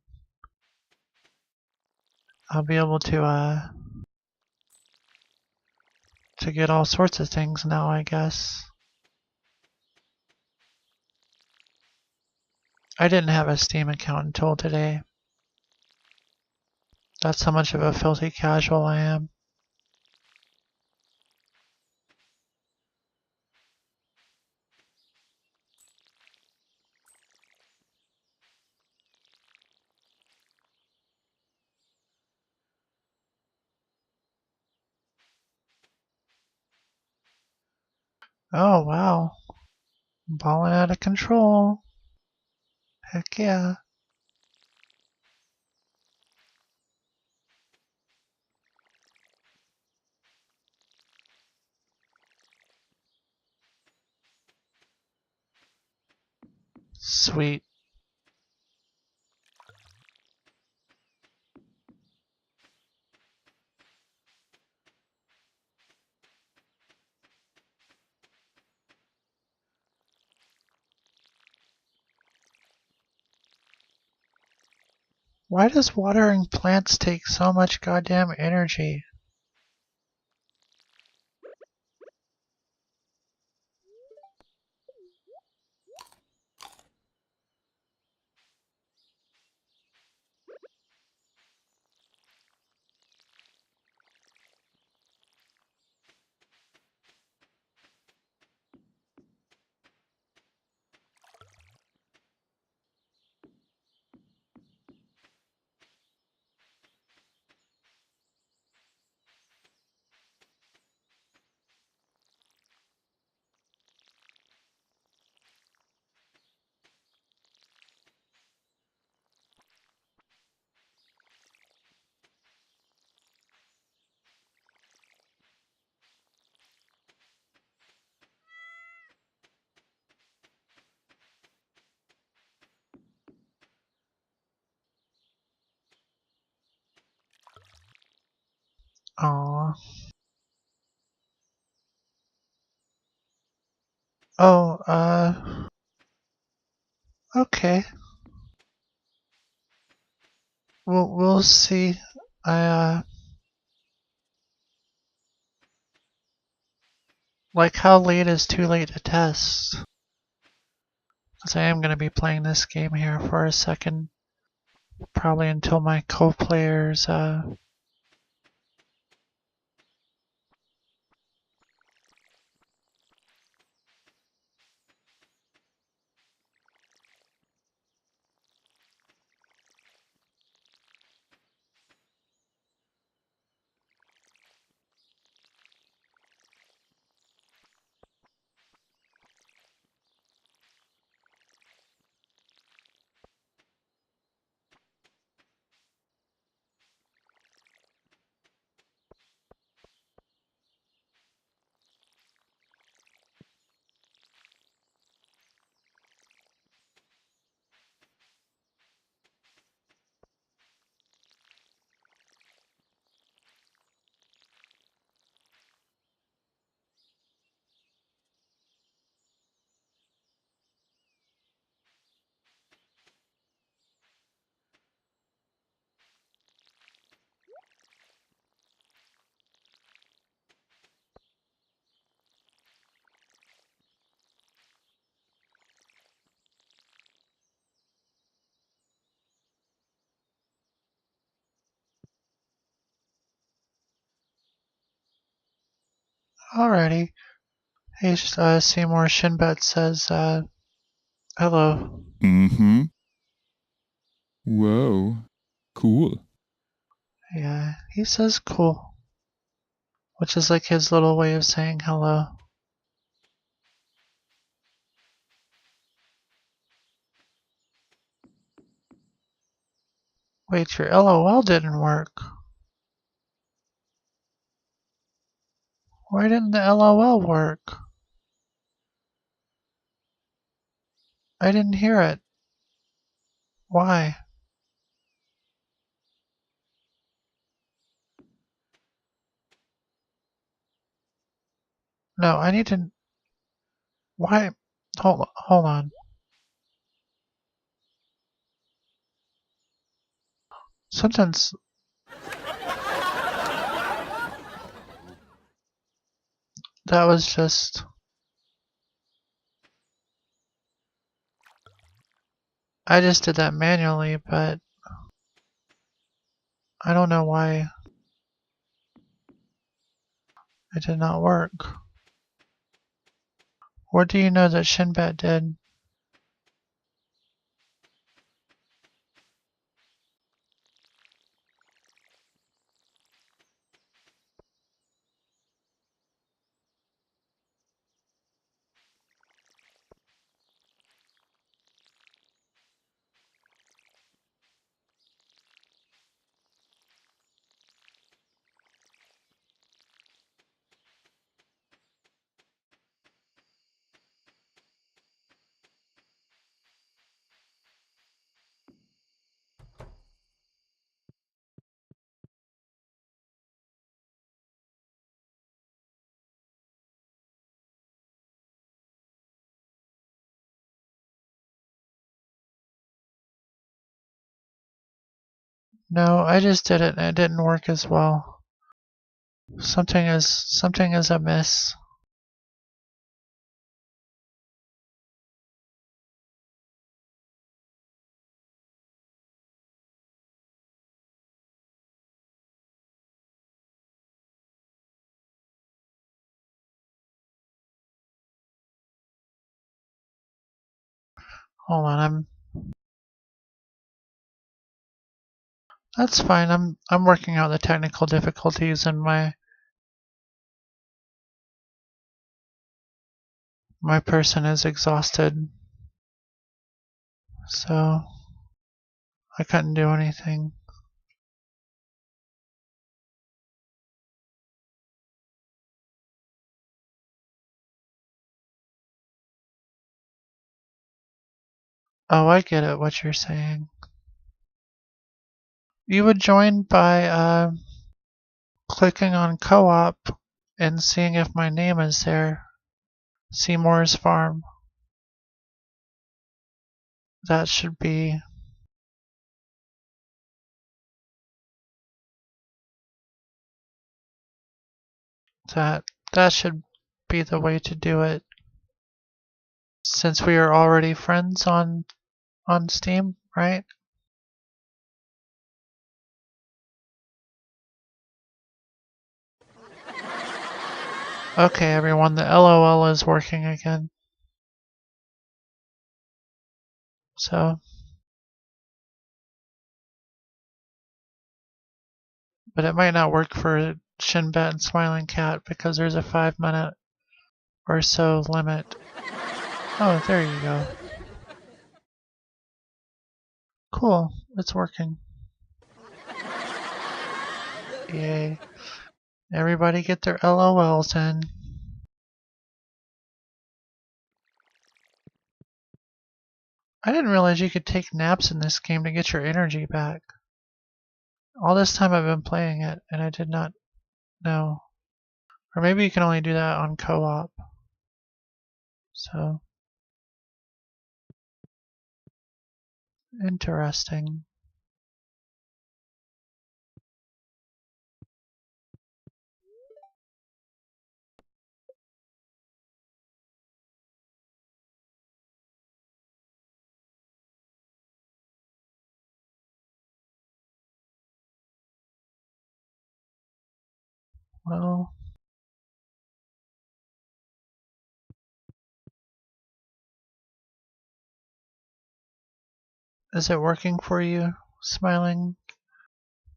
I'll be able to get all sorts of things now, I guess. I didn't have a Steam account until today. That's how much of a filthy casual I am. Oh, wow. Balling out of control. Heck yeah. Sweet. Why does watering plants take so much goddamn energy? Aww. Oh, okay. We'll see. I, like, how late is too late to test? Because I am going to be playing this game here for a second. Probably until my co-players, Alrighty. Hey, Seymour, Shinbet says, hello. Mm-hmm. Whoa. Cool. Yeah, he says cool, which is like his little way of saying hello. Wait, your LOL didn't work. Why didn't the LOL work? I didn't hear it. Why? No, I need to. Why? Hold on. Sometimes that was just. I just did that manually, but I don't know why it did not work. What do you know that Shinbet did? No, I just did it and it didn't work as well. Something is amiss. Hold on, that's fine. I'm working out the technical difficulties and my person is exhausted. So I couldn't do anything. Oh, I get it, what you're saying. You would join by clicking on co-op and seeing if my name is there. Seymour's Farm. That should be that that should be the way to do it. Since we are already friends on Steam, right? Okay, everyone, the LOL is working again. So, but it might not work for Shinbet and Smiling Cat because there's a 5 minute or so limit. Oh, there you go. Cool, it's working. Yay. Everybody get their LOLs in. I didn't realize you could take naps in this game to get your energy back. All this time I've been playing it and I did not know. Or maybe you can only do that on co-op. So, interesting. Well, Is it working for you, smiling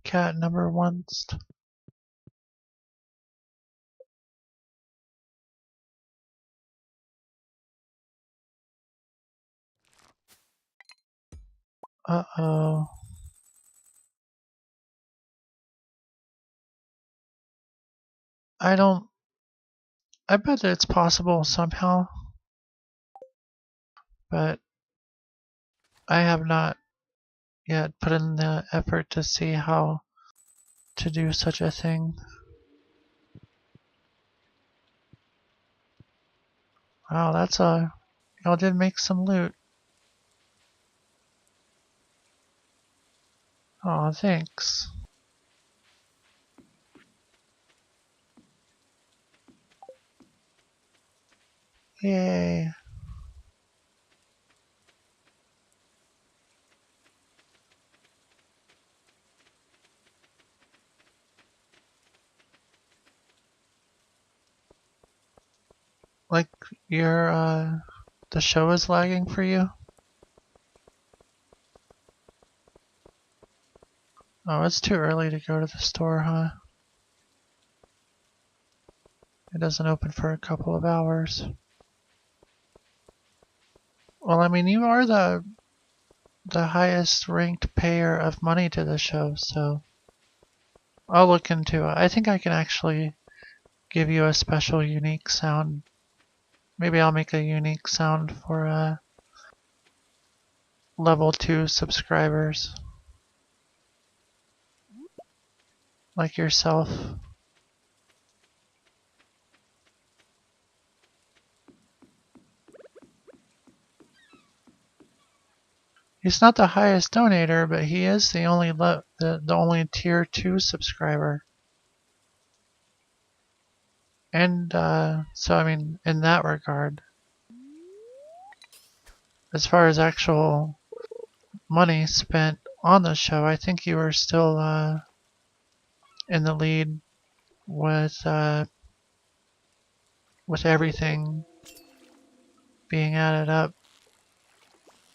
cat number once? Uh-oh. I bet that it's possible somehow, but I have not yet put in the effort to see how to do such a thing. Wow, y'all did make some loot. Aw, thanks. Yay. Like, the show is lagging for you? Oh, it's too early to go to the store, huh? It doesn't open for a couple of hours. Well, I mean, you are the highest ranked payer of money to the show, so I'll look into it. I think I can actually give you a special unique sound. Maybe I'll make a unique sound for level 2 subscribers. Like yourself. He's not the highest donator, but he is the only tier 2 subscriber. And so I mean, in that regard, as far as actual money spent on the show, I think you were still in the lead with everything being added up.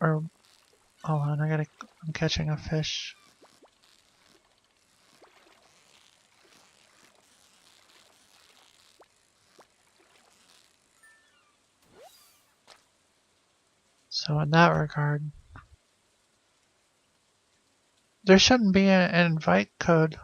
Or hold on, I'm catching a fish. So in that regard, there shouldn't be an invite code.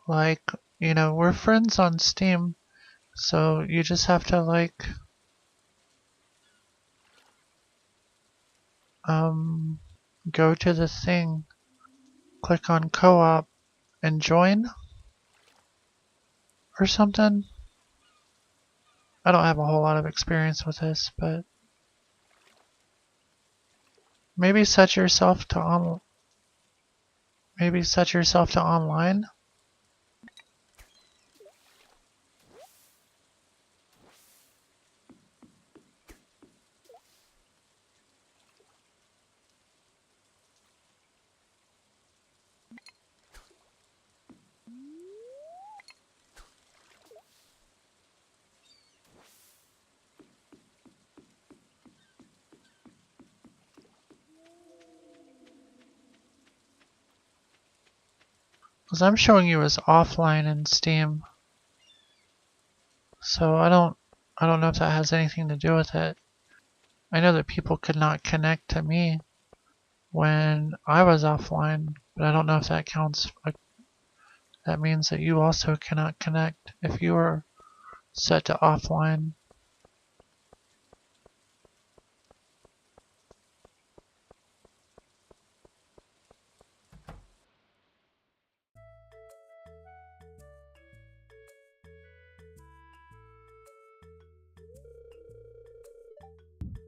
Like, you know, we're friends on Steam, so you just have to go to the thing, click on co-op, and join or something. I don't have a whole lot of experience with this, but maybe set yourself to online. Because I'm showing you as offline in Steam. So I don't know if that has anything to do with it. I know that people could not connect to me when I was offline, but I don't know if that counts. That means that you also cannot connect if you are set to offline.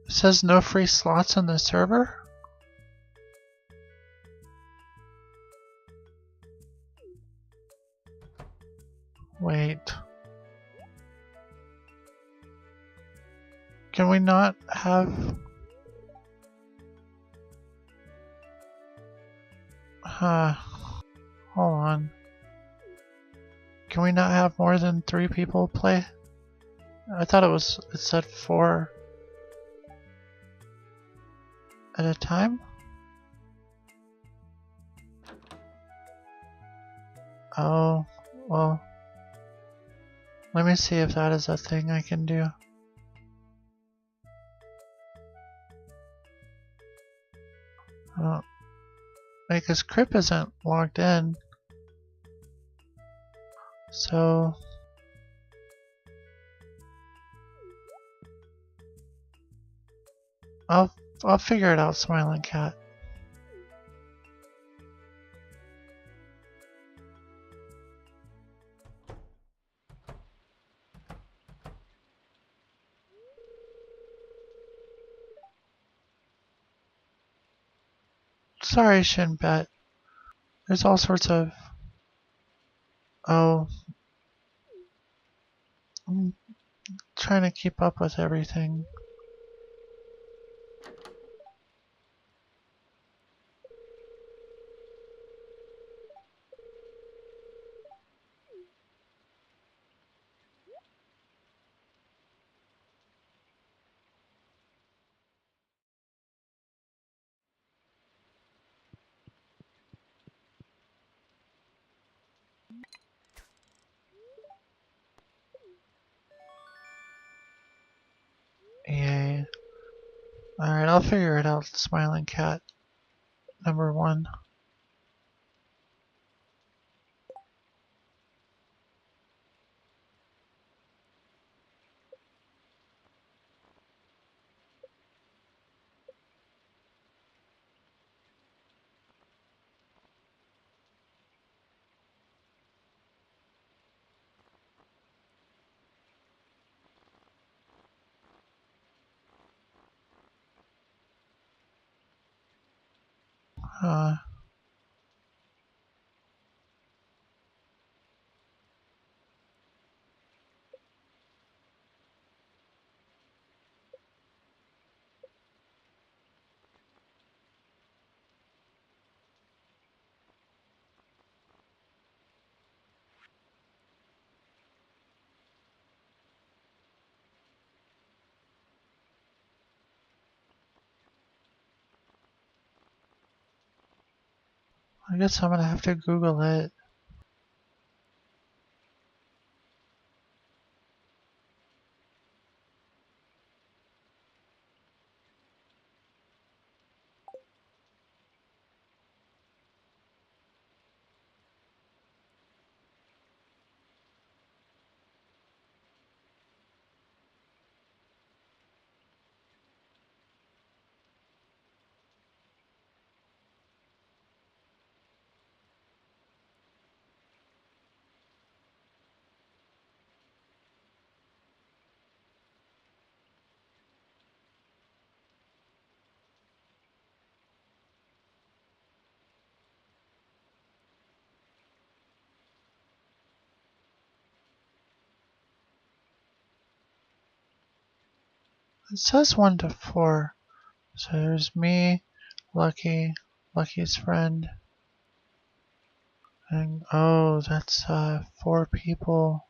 It says no free slots on the server? Wait. Can we not have... Hold on. Can we not have more than 3 people play? I thought it said 4 at a time? Oh, well. Let me see if that is a thing I can do. Because Crip isn't logged in. So I'll figure it out, Smiling Cat. Sorry, Shinbet. There's all sorts of... Oh. I'm trying to keep up with everything. Yay. Alright, I'll figure it out, Smiling Cat. Number 1. I guess I'm gonna have to Google it. It says 1 to 4. So there's me, Lucky, Lucky's friend, and oh, that's 4 people.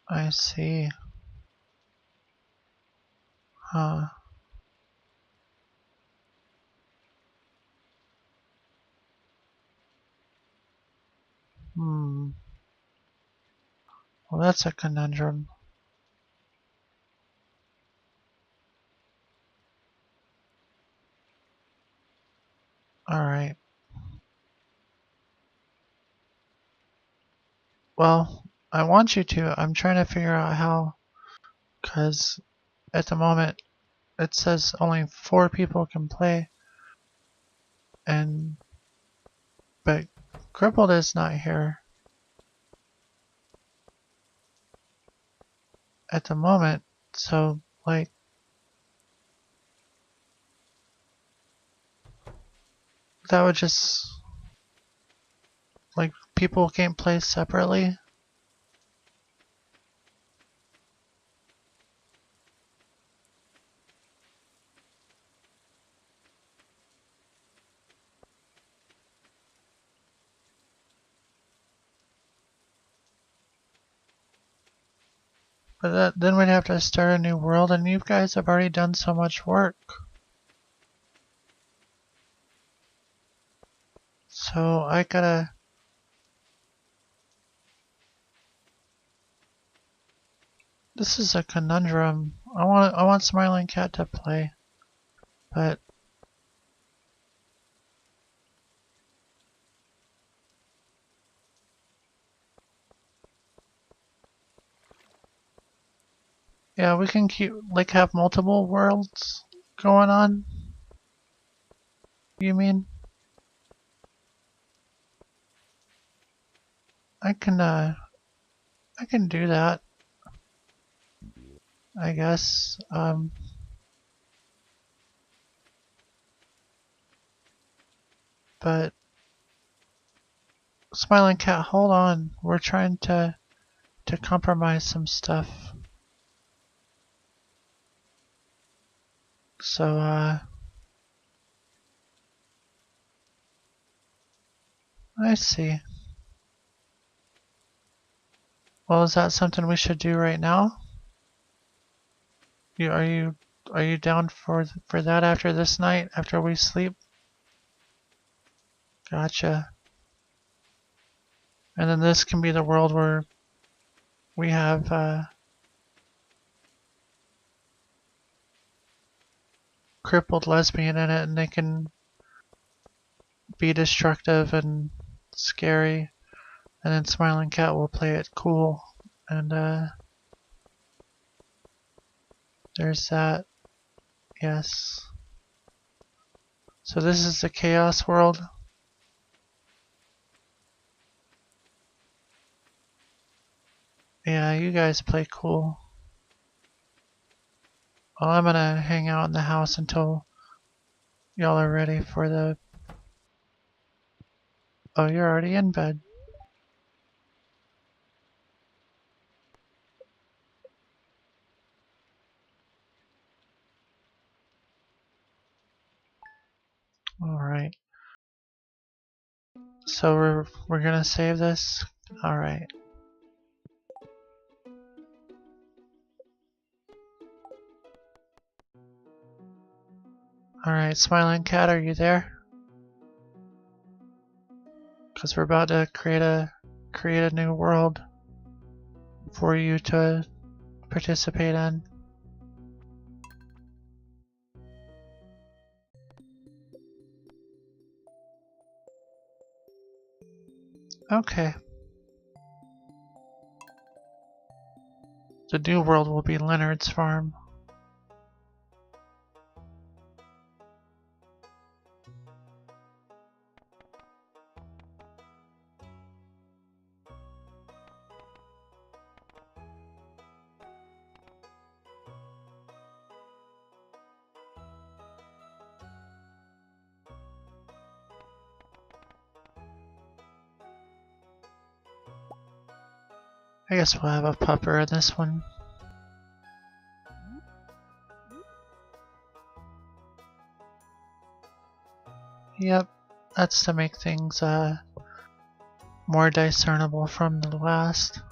I see. Huh. Hmm. Well, that's a conundrum. Alright. Well, I want you to. I'm trying to figure out how, because at the moment it says only 4 people can play, but Crippled is not here at the moment, so like that would just like people can't play separately. But then we'd have to start a new world, and you guys have already done so much work. So I gotta... This is a conundrum. I want Smiling Cat to play, but yeah, we can keep like have multiple worlds going on. You mean? I can do that, I guess. But Smiling Cat, hold on. We're trying to compromise some stuff. So I see. Well, is that something we should do right now? Are you down for that after this night, after we sleep? Gotcha. And then this can be the world where we have crippled lesbian in it, and they can be destructive and scary, and then Smiling Cat will play it cool. And there's that. Yes. So this is the Chaos world. Yeah, you guys play cool. Well, I'm gonna hang out in the house until y'all are ready for the... Oh, you're already in bed. Alright. So we're gonna save this? Alright. Alright, Smiling Cat, are you there? Because we're about to create a new world for you to participate in. Okay. The new world will be Leonard's farm. I guess we'll have a pupper in this one. Yep, that's to make things more discernible from the last.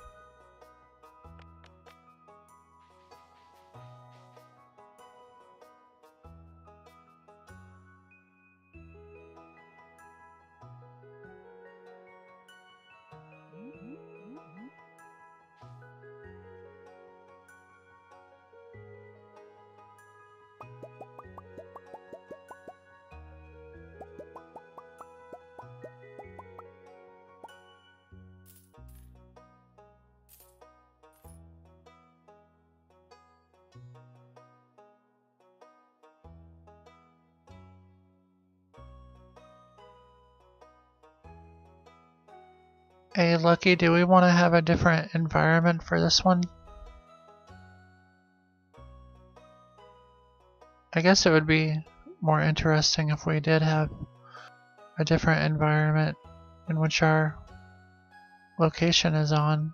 Hey Lucky, do we want to have a different environment for this one? I guess it would be more interesting if we did have a different environment in which our location is on.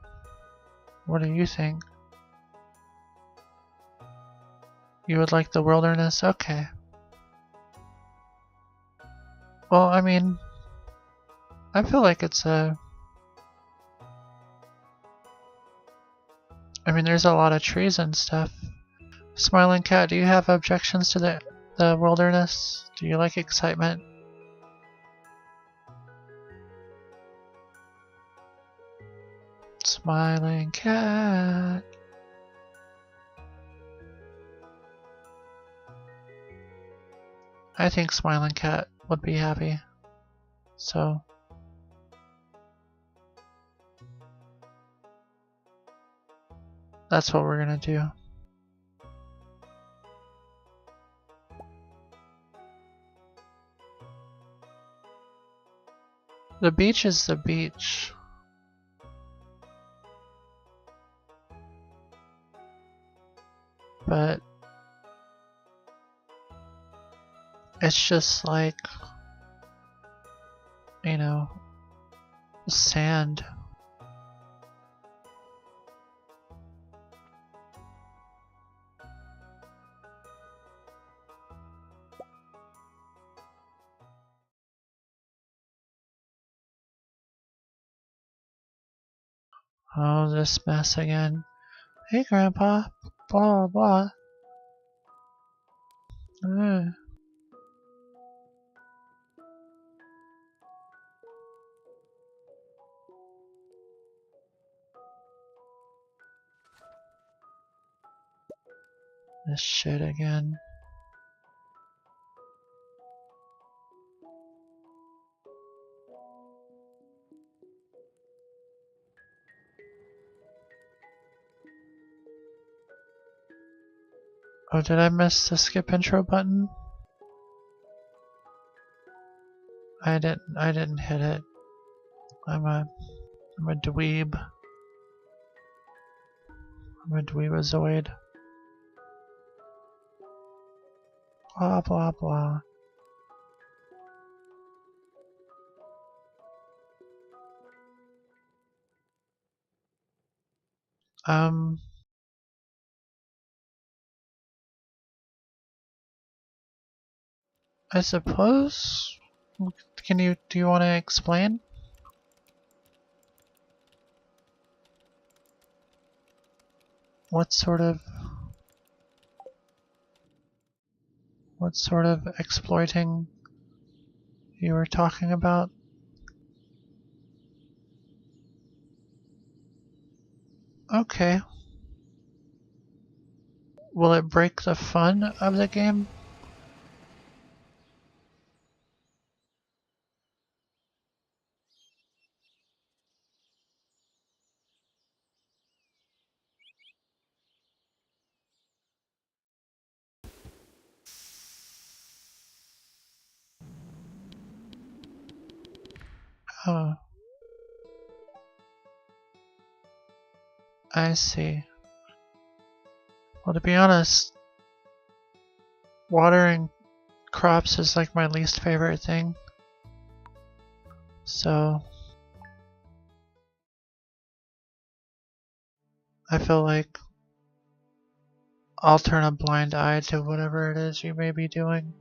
What do you think? You would like the wilderness? Okay. Well, I mean, I feel like it's I mean, there's a lot of trees and stuff. Smiling Cat, do you have objections to the wilderness? Do you like excitement? Smiling Cat. I think Smiling Cat would be happy. So that's what we're gonna do. The beach is the beach. But it's just like, you know, sand. Oh, this mess again. Hey, Grandpa. Blah, blah. Ugh. This shit again. Oh, did I miss the skip intro button? I didn't hit it. I'm a dweeb. I'm a dweebazoid. Blah blah blah. I suppose. Do you want to explain? What sort of exploiting you were talking about? Okay. Will it break the fun of the game? Oh, I see. Well, to be honest, watering crops is like my least favorite thing. So I feel like I'll turn a blind eye to whatever it is you may be doing.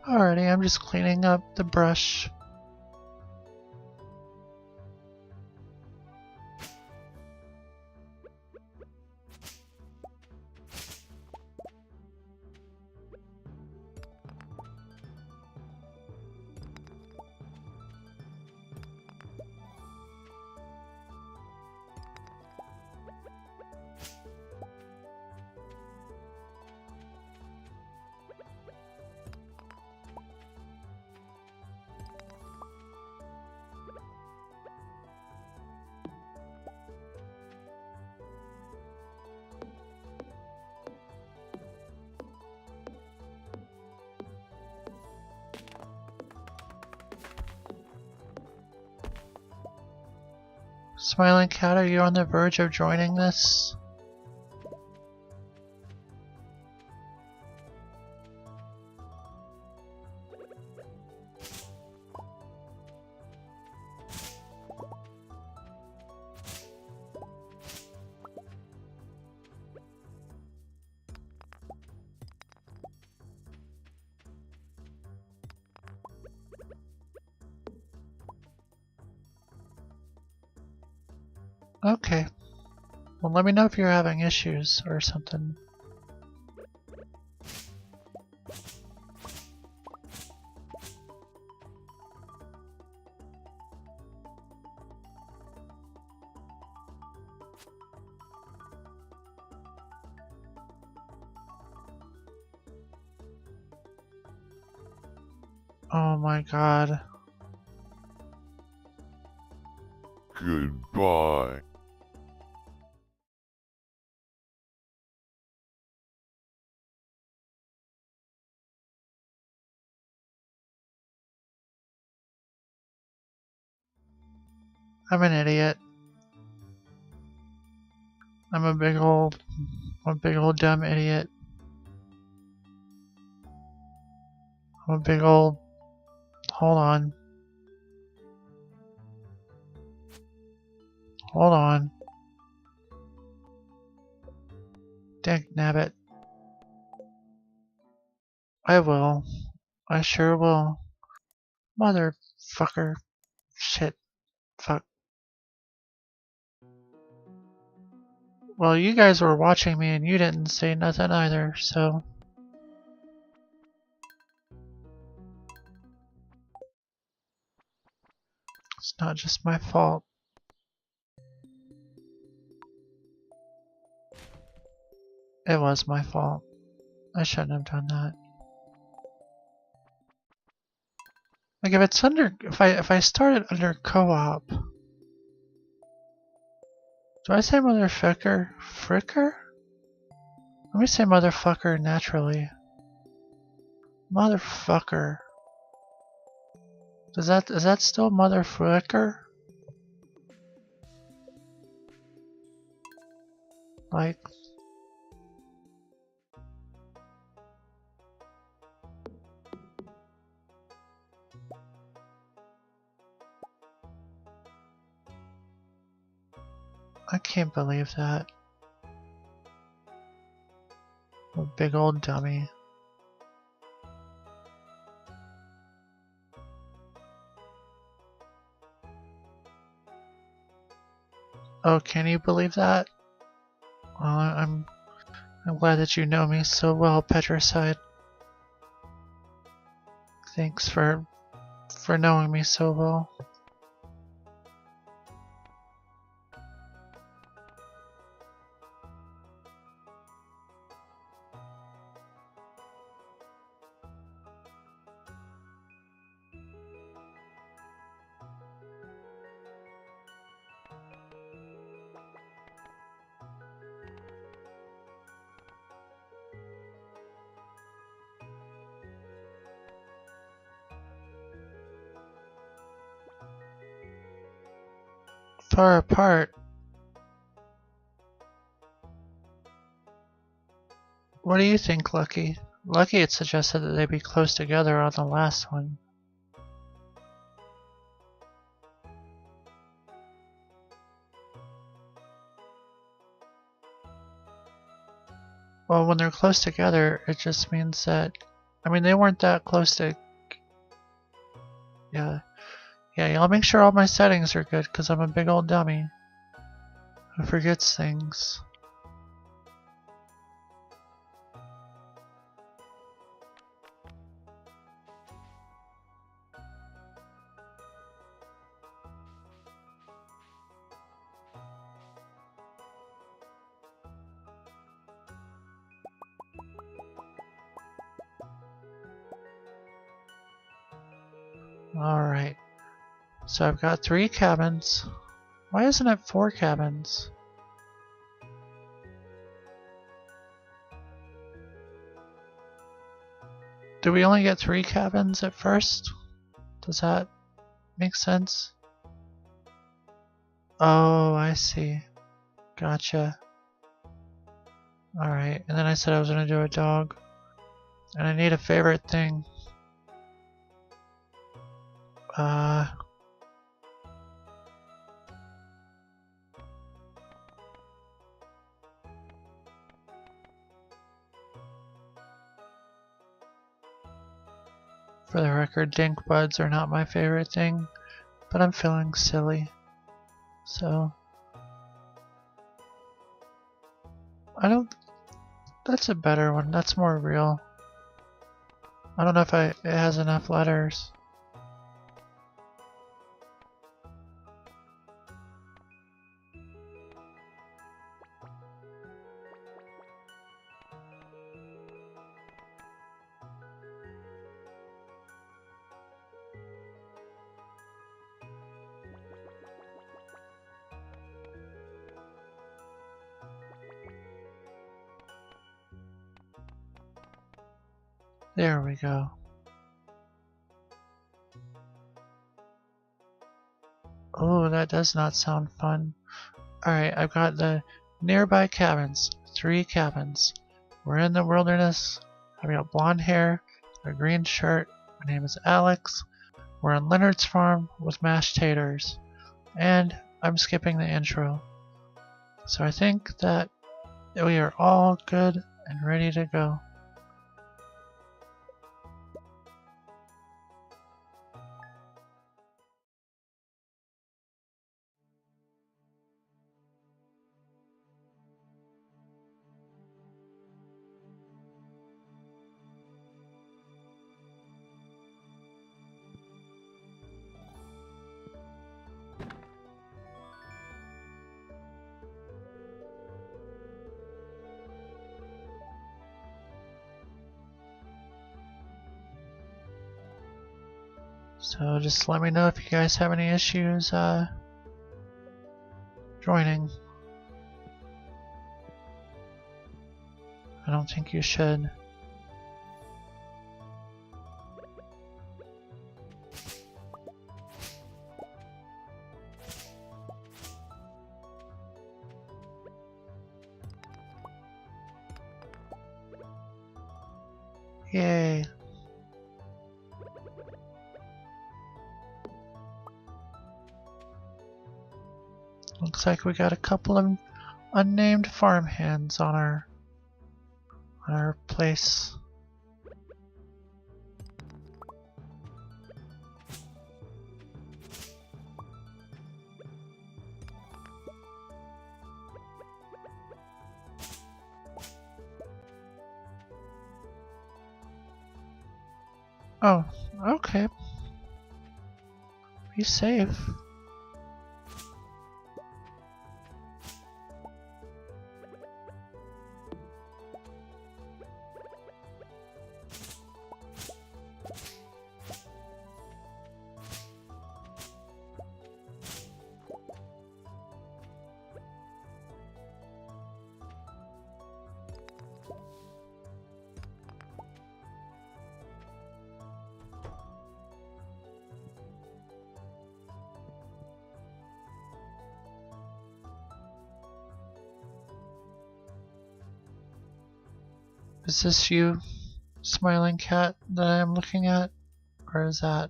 Alrighty, I'm just cleaning up the brush. Smiling Cat, are you on the verge of joining this? Okay. Well, let me know if you're having issues or something. Oh my god. Goodbye. I'm an idiot. I'm a big old dumb idiot. I'm a big old... Hold on. Hold on. Dang nabbit. I will. I sure will. Motherfucker. Shit. Fuck. Well, you guys were watching me and you didn't say nothing either, so... It's not just my fault. It was my fault. I shouldn't have done that. Like if it's under, if I started under co-op, do I say motherfucker? Fricker? Let me say motherfucker naturally. Motherfucker. Is that still motherfucker? Like. I can't believe that. A big old dummy. Oh, can you believe that? Well, I'm glad that you know me so well, Petricide. Thanks for knowing me so well. Far apart. What do you think, Lucky? Lucky had suggested that they be close together on the last one. Well, when they're close together, it just means that... I mean, they weren't that close to... Yeah. Yeah, I'll make sure all my settings are good, because I'm a big old dummy who forgets things. Alright. So I've got 3 cabins. Why isn't it 4 cabins? Do we only get 3 cabins at first? Does that make sense? Oh, I see. Gotcha. Alright, and then I said I was gonna do a dog. And I need a favorite thing. For the record, dink buds are not my favorite thing, but I'm feeling silly. So, I don't, that's a better one. That's more real. I don't know if it has enough letters. There we go. Oh, that does not sound fun. Alright, I've got the nearby cabins. 3 cabins. We're in the wilderness. I've got blonde hair, a green shirt. My name is Alex. We're on Leonard's farm with mashed taters. And I'm skipping the intro. So I think that we are all good and ready to go. So just let me know if you guys have any issues joining. I don't think you should. Yay. Looks like we got a couple of unnamed farmhands on our place. Oh, okay. Be safe. Is this you, smiling cat, that I am looking at? Or is that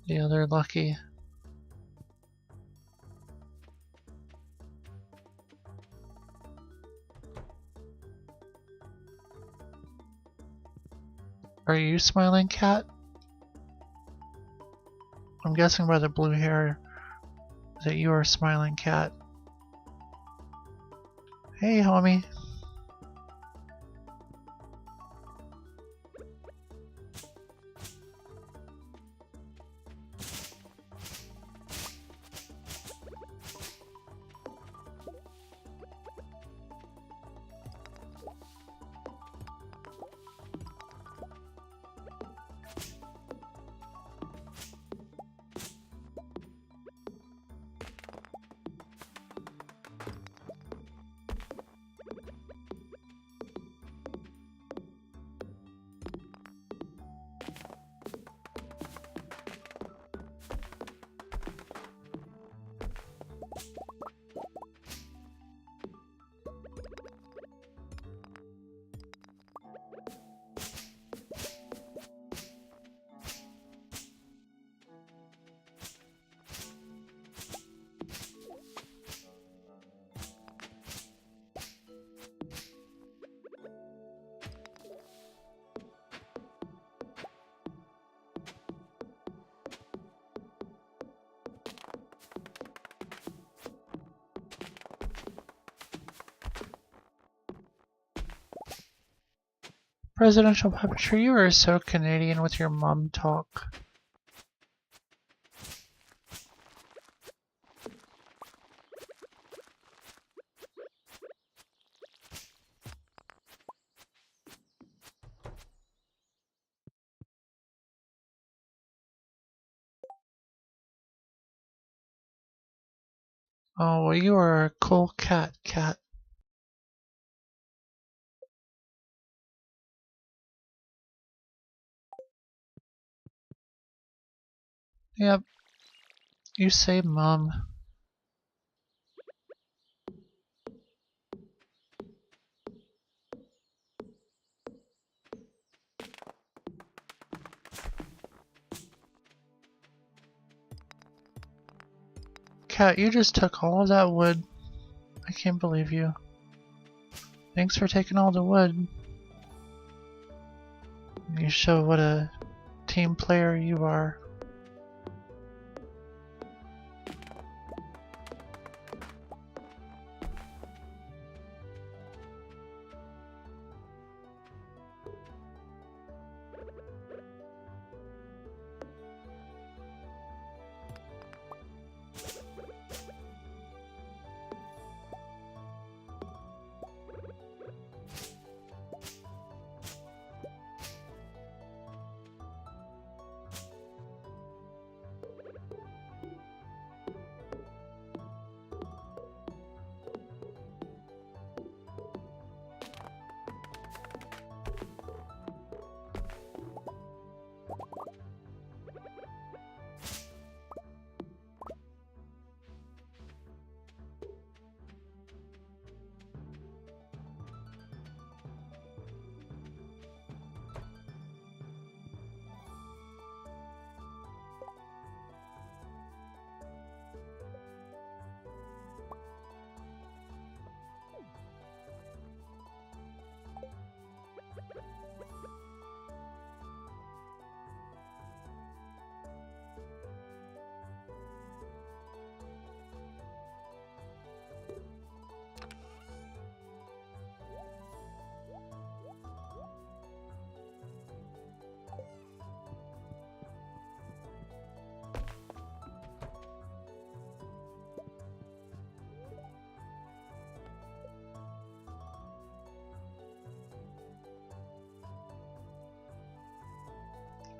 the other Lucky? Are you smiling cat? I'm guessing by the blue hair that you are smiling cat. Hey, homie. Residential puppetry, you are so Canadian with your mum talk. Oh, well, you are a cool cat, Cat. Yep, you say mum. Cat, you just took all of that wood. I can't believe you. Thanks for taking all the wood. You show what a team player you are.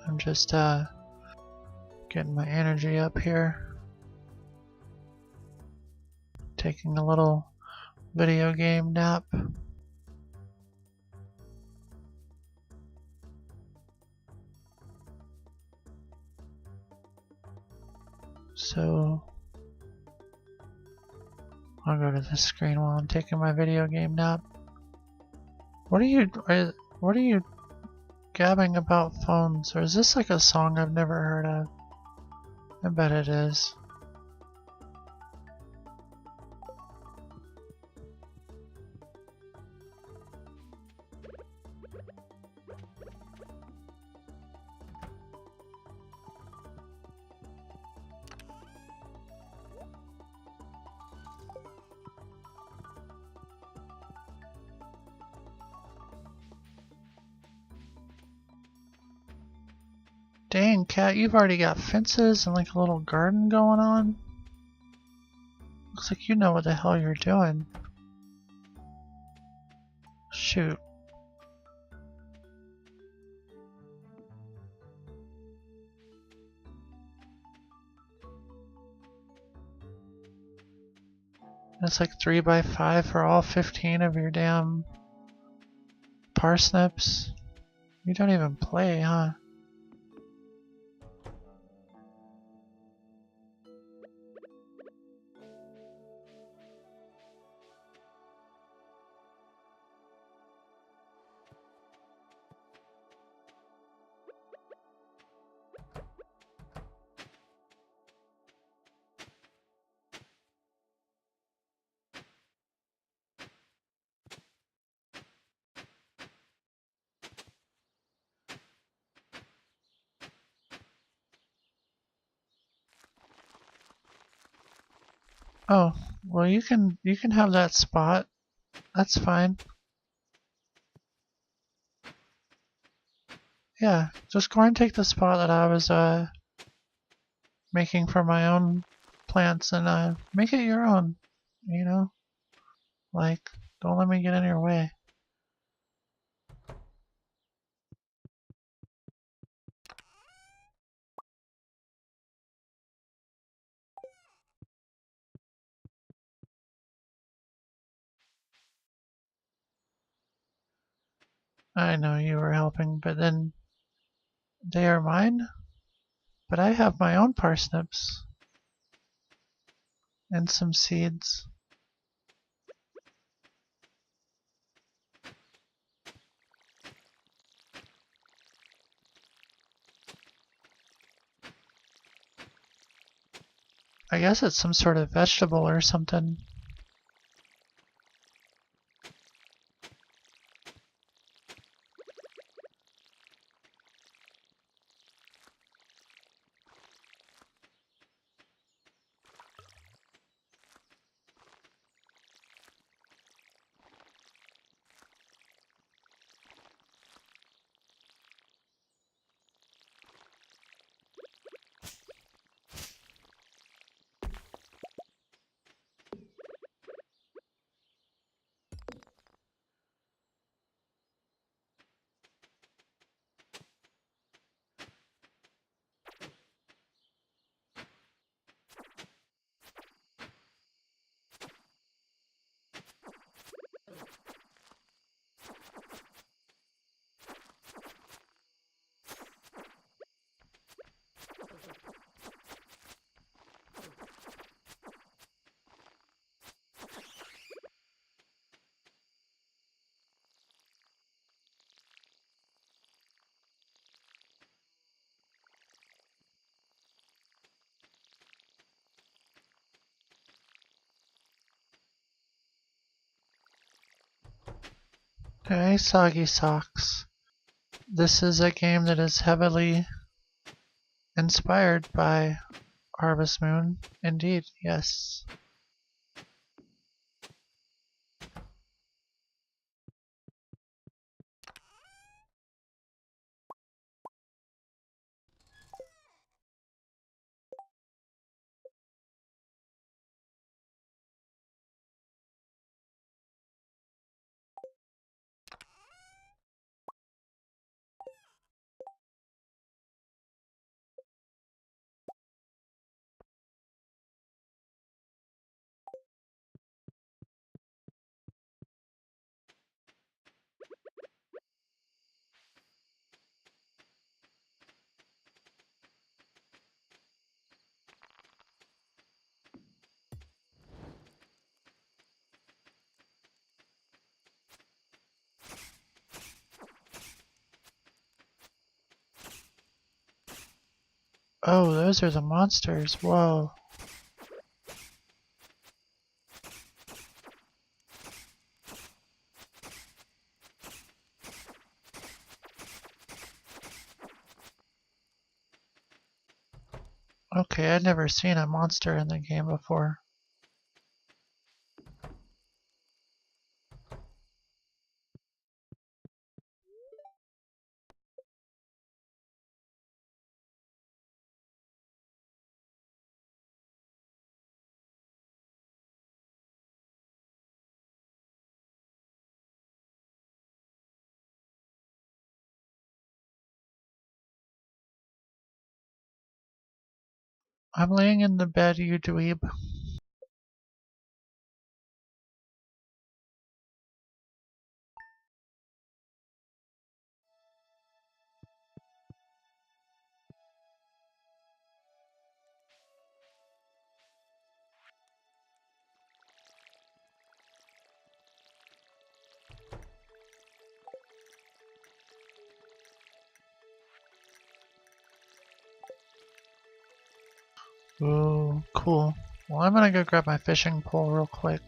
I'm just getting my energy up here. Taking a little video game nap. So I'll go to the screen while I'm taking my video game nap. What are you gabbing about phones? Or is this like a song I've never heard of? I bet it is. Dang, Cat, you've already got fences and like a little garden going on. Looks like you know what the hell you're doing. Shoot. That's like 3x5 for all 15 of your damn parsnips. You don't even play, huh? Oh, well you can have that spot. That's fine. Yeah, just go and take the spot that I was making for my own plants and make it your own, you know? Like, don't let me get in your way. I know you were helping, but then they are mine? But I have my own parsnips and some seeds. I guess it's some sort of vegetable or something. Okay, Soggy Socks. This is a game that is heavily inspired by Harvest Moon. Indeed, yes. Oh, those are the monsters. Whoa. Okay, I'd never seen a monster in the game before. I'm laying in the bed, you dweeb. Ooh, cool. Well, I'm gonna go grab my fishing pole real quick.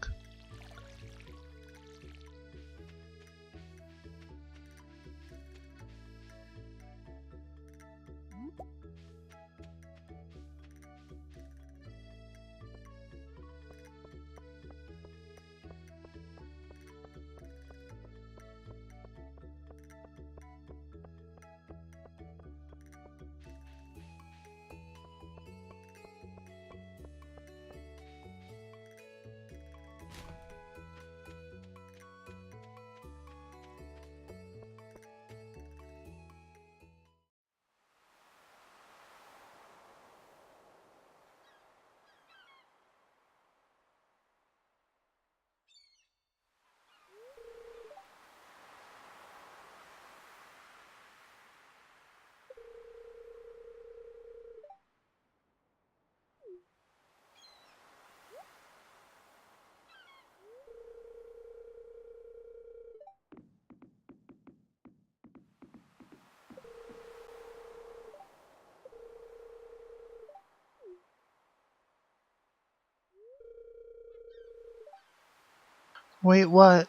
Wait, what?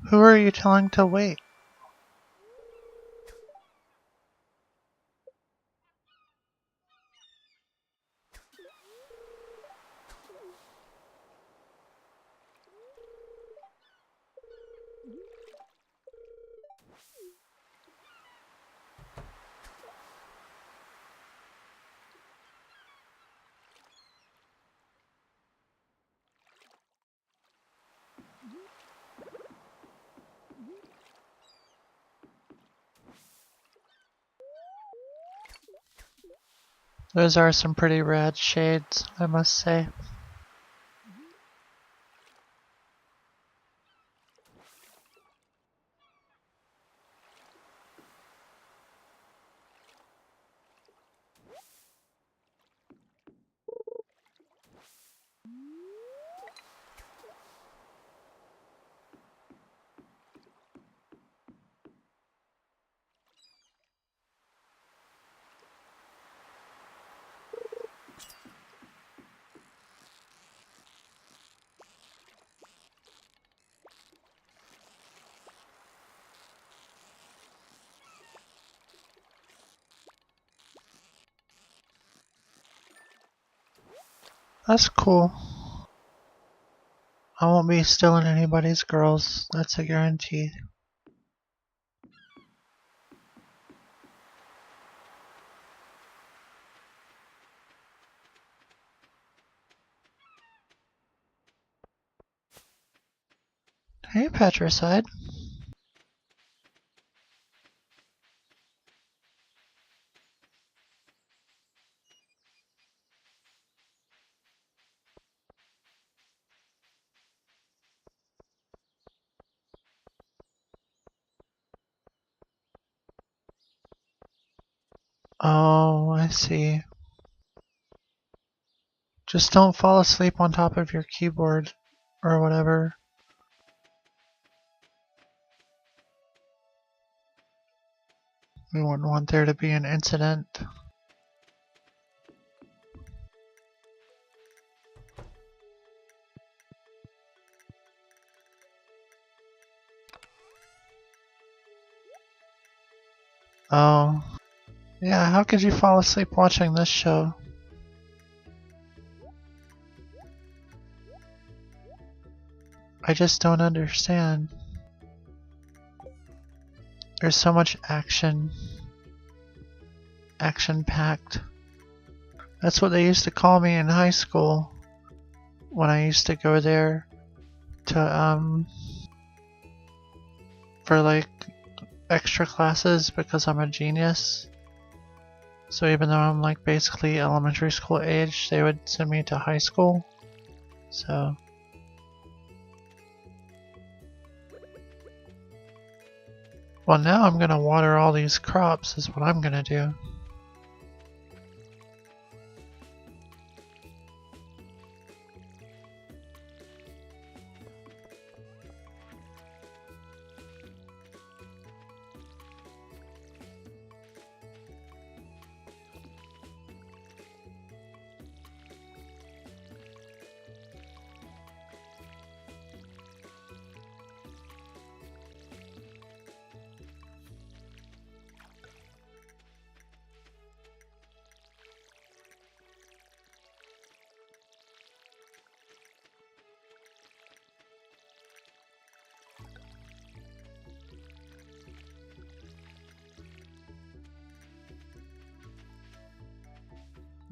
Who are you telling to wait? Those are some pretty rad shades, I must say. That's cool. I won't be stealing anybody's girls, that's a guarantee. Hey, Patricide. Oh, I see. Just don't fall asleep on top of your keyboard or whatever. We wouldn't want there to be an incident. Oh. Yeah, how could you fall asleep watching this show? I just don't understand. There's so much action. Action-packed. That's what they used to call me in high school when I used to go there to, for like extra classes because I'm a genius. So even though I'm like basically elementary school age, they would send me to high school. So. Well, now I'm gonna water all these crops is what I'm gonna do.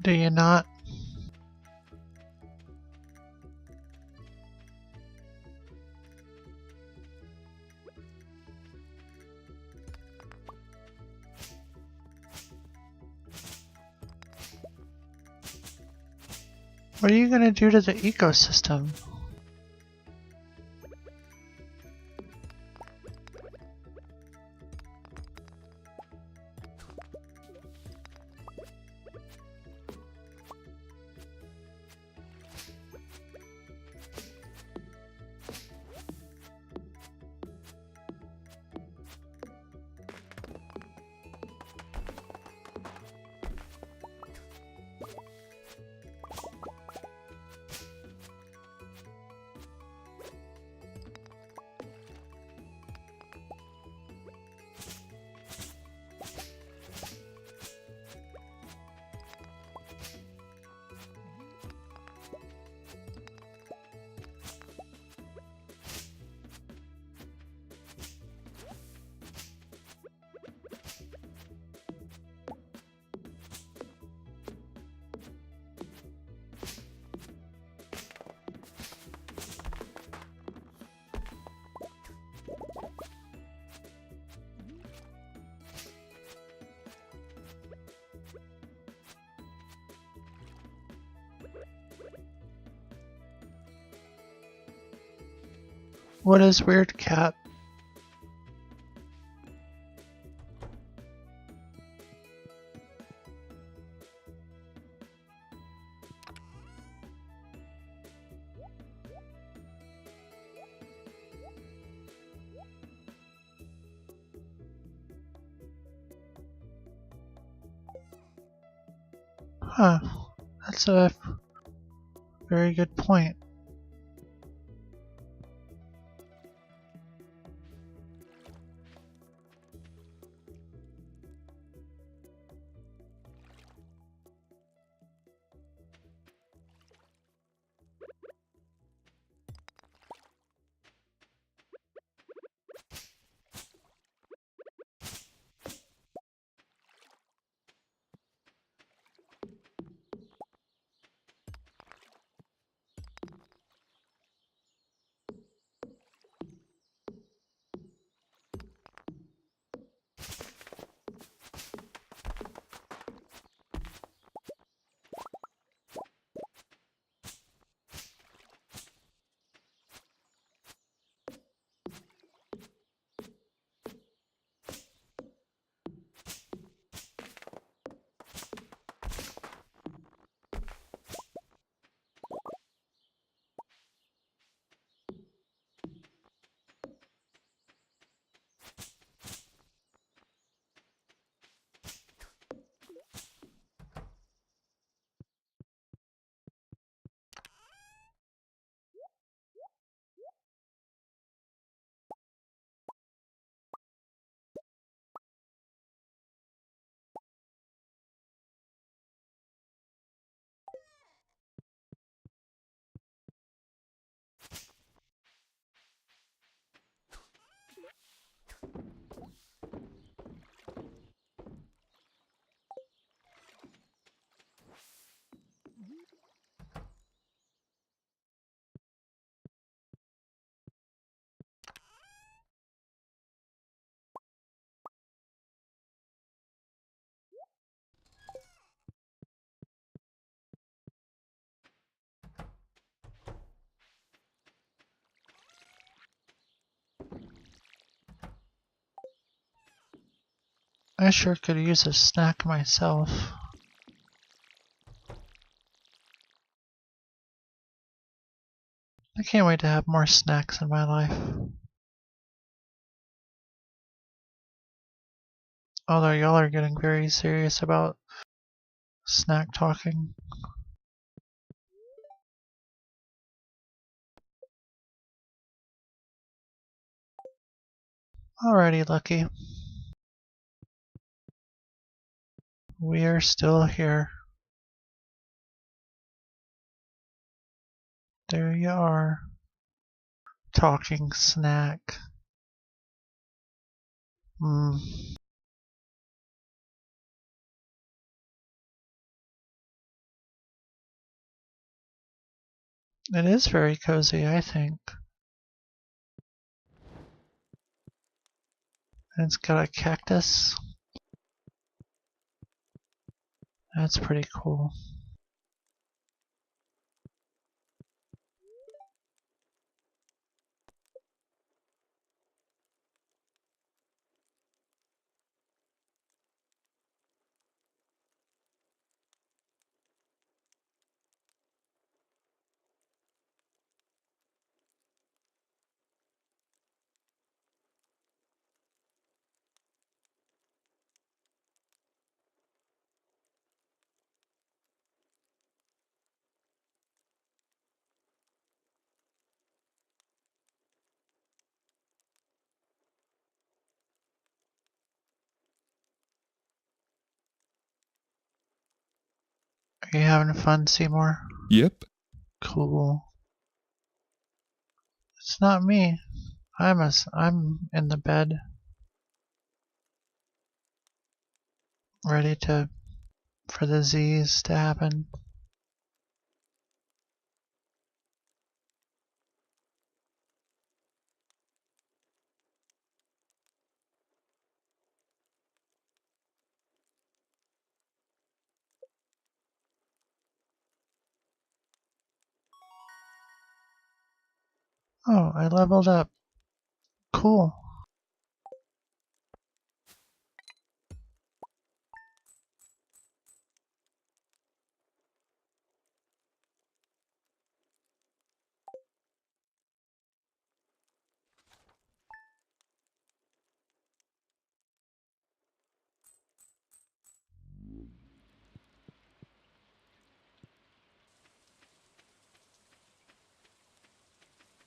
Do you not? What are you gonna do to the ecosystem? What is weird, cat? Huh. That's a very good point. I sure could use a snack myself. I can't wait to have more snacks in my life. Although y'all are getting very serious about snack talking. Alrighty, Lucky. We are still here. There you are. Talking snack. It is very cozy, I think. And it's got a cactus. That's pretty cool. Are you having fun, Seymour? Yep. Cool. It's not me. I'm in the bed, ready for the Z's to happen. Oh, I leveled up. cool.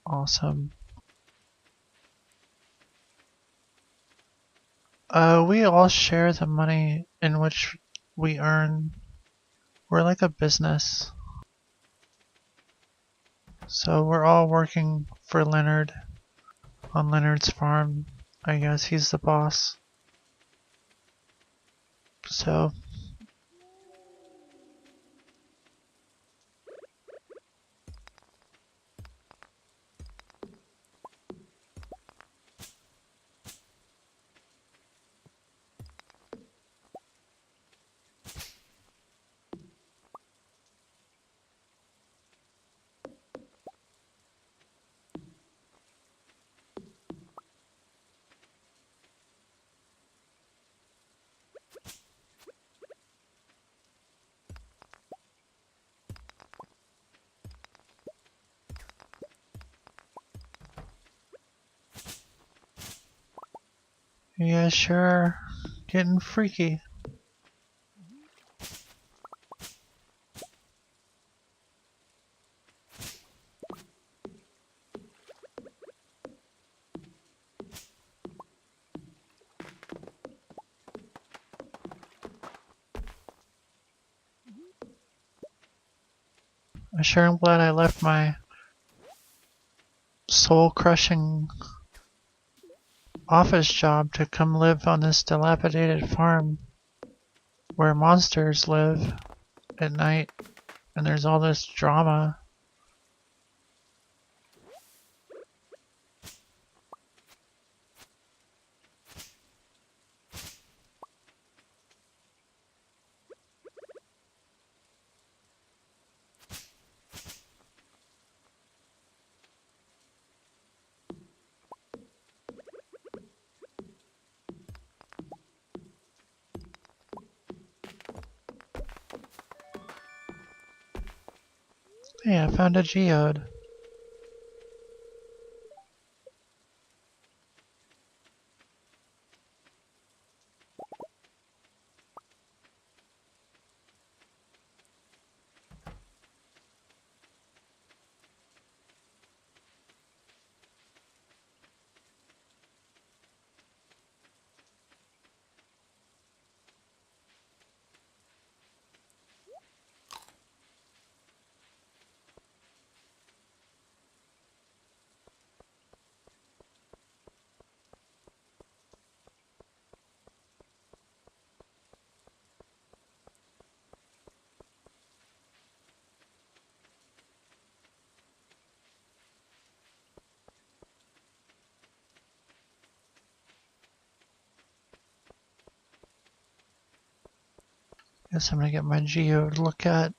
Awesome. We all share the money in which we earn. We're like a business. So we're all working for Leonard on Leonard's farm. I guess he's the boss. So, yeah, sure. Getting freaky. I sure am glad I left my soul-crushing office job to come live on this dilapidated farm where monsters live at night and there's all this drama. Hey, I found a geode. Guess I'm gonna get my geode to look at.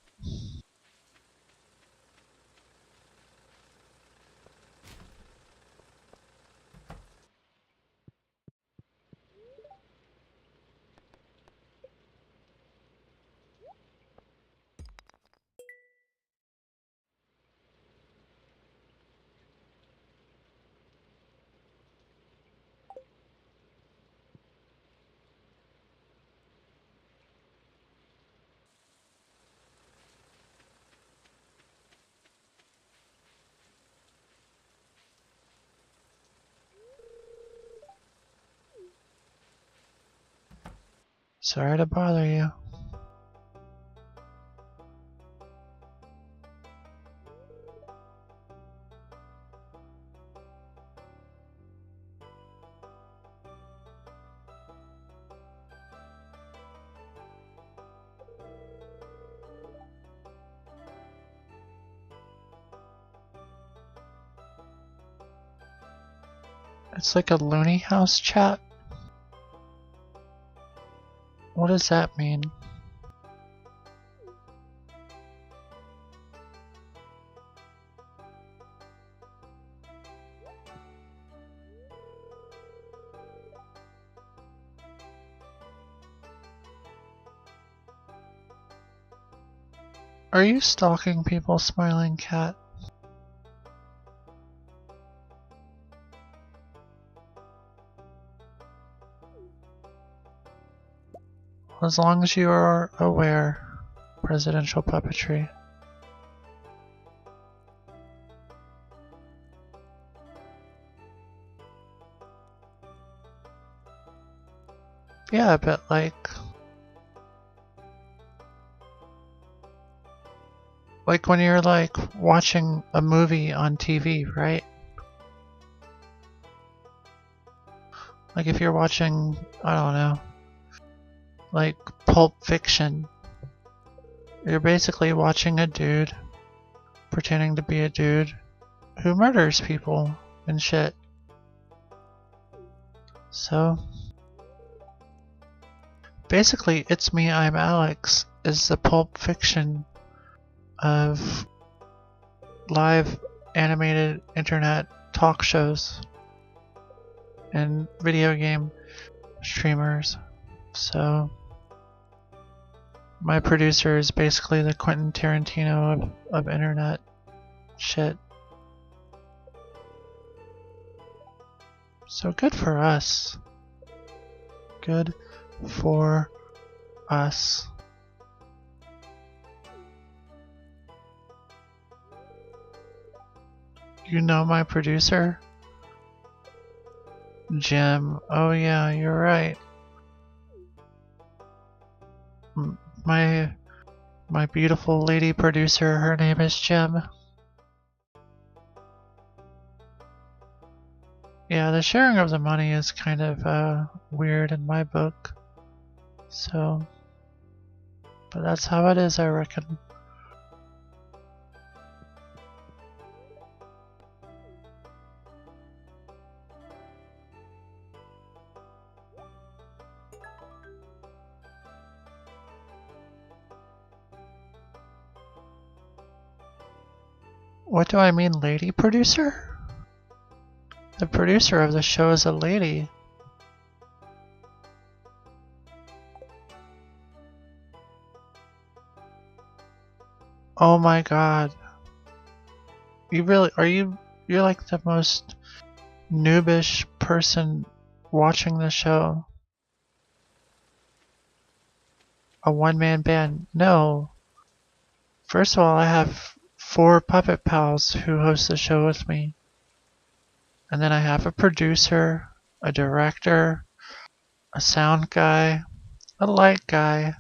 Sorry to bother you. It's like a loony house chat. What does that mean? Are you stalking people, Smiling Cat? As long as you are aware, presidential puppetry. Yeah, but like when you're like watching a movie on TV, right? Like if you're watching, I don't know, like Pulp Fiction, you're basically watching a dude pretending to be a dude who murders people and shit. So basically, It's Me, I'm Alex is the Pulp Fiction of live animated internet talk shows and video game streamers. So my producer is basically the Quentin Tarantino of internet shit. So good for us. Good for us. You know my producer? Jim. Oh yeah, you're right. My beautiful lady producer, her name is Jim. Yeah, the sharing of the money is kind of weird in my book. So, but that's how it is, I reckon. What do I mean, lady producer? The producer of the show is a lady. Oh my god. You really, you're like the most noobish person watching the show. A one-man band? No. First of all, I have 4 puppet pals who host the show with me. And then I have a producer, a director, a sound guy, a light guy,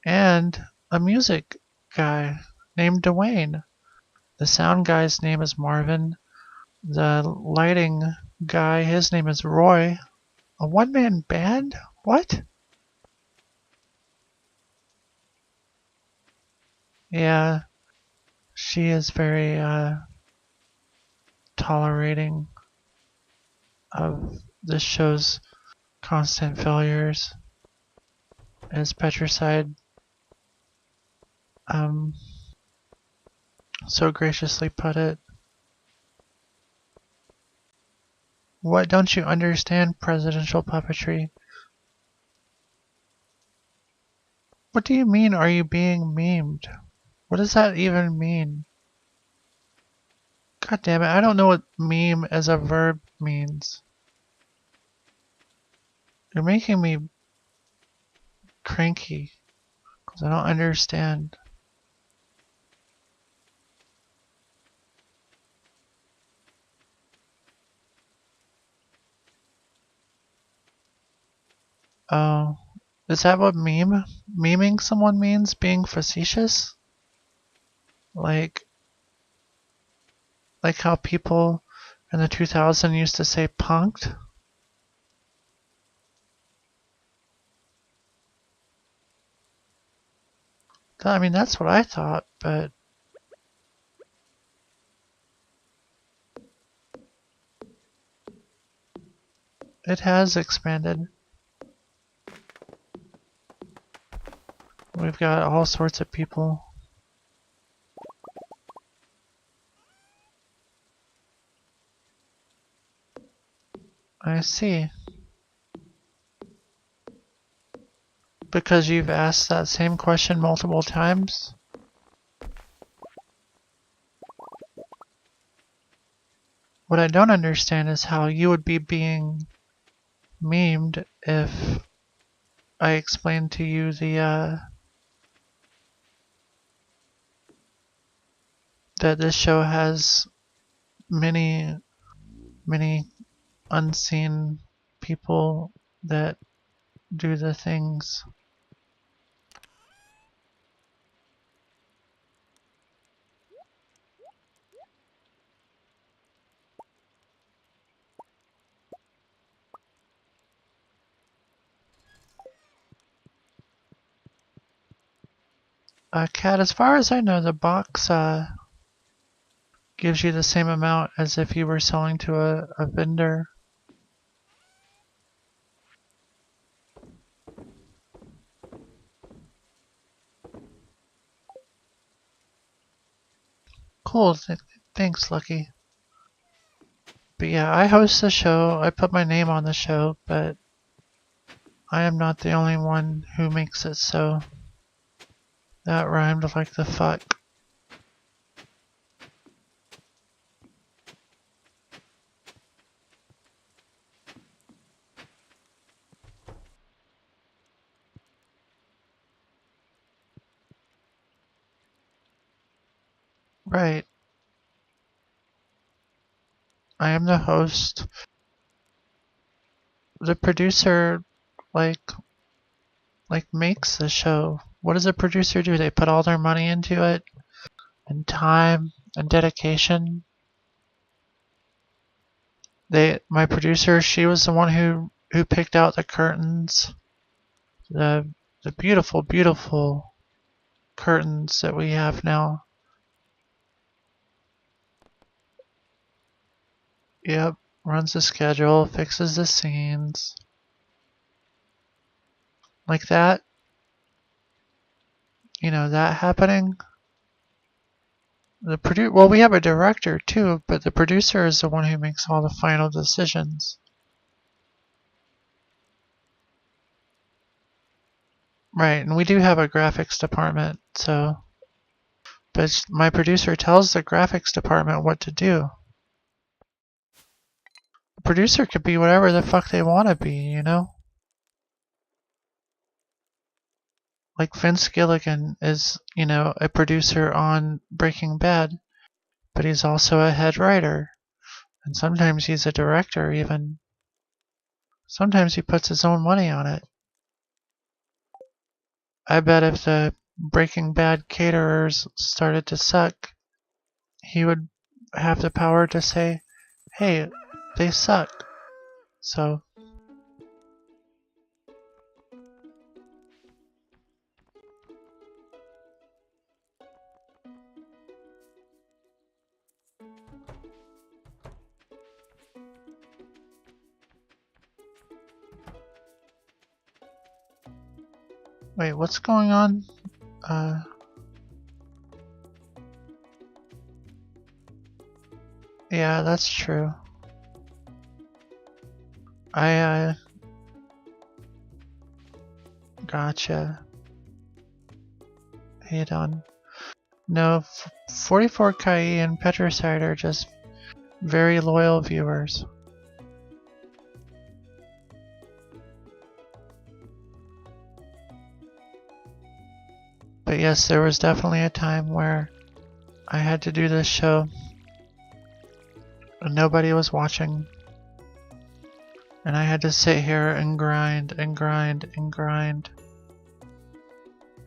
and a music guy named Dwayne. The sound guy's name is Marvin. The lighting guy, his name is Roy. A one-man band? What? Yeah, she is very tolerating of the show's constant failures, as Petricide so graciously put it. What don't you understand, presidential puppetry? What do you mean, are you being memed? What does that even mean? God damn it, I don't know what meme as a verb means. You're making me cranky, because I don't understand. Oh, is that what memeing someone means? Being facetious? Like how people in the 2000s used to say punked? I mean, that's what I thought, but it has expanded. We've got all sorts of people. I see. Because you've asked that same question multiple times? What I don't understand is how you would be being memed if I explained to you that this show has many, many unseen people that do the things. Cat, as far as I know, the box gives you the same amount as if you were selling to a vendor. Cool, thanks, Lucky. But yeah, I host the show, I put my name on the show, but I am not the only one who makes it so. That rhymed like the fuck. Right. I am the host. The producer, like, makes the show. What does a producer do? They put all their money into it, and time, and dedication. My producer, she was the one who picked out the curtains. The, the beautiful, beautiful curtains that we have now. Yep, runs the schedule, fixes the scenes. Like that. You know, that happening. Well, we have a director too, but the producer is the one who makes all the final decisions. Right, and we do have a graphics department, so. But my producer tells the graphics department what to do. The producer could be whatever the fuck they want to be, you know? Like Vince Gilligan is, you know, a producer on Breaking Bad, but he's also a head writer. And sometimes he's a director, even. Sometimes he puts his own money on it. I bet if the Breaking Bad caterers started to suck, he would have the power to say, hey, they suck. So. Wait, what's going on? Yeah, that's true. Gotcha. Hey, Don. No, 44 Kai and Petricide are just very loyal viewers. But yes, there was definitely a time where I had to do this show and nobody was watching. And I had to sit here and grind and grind and grind.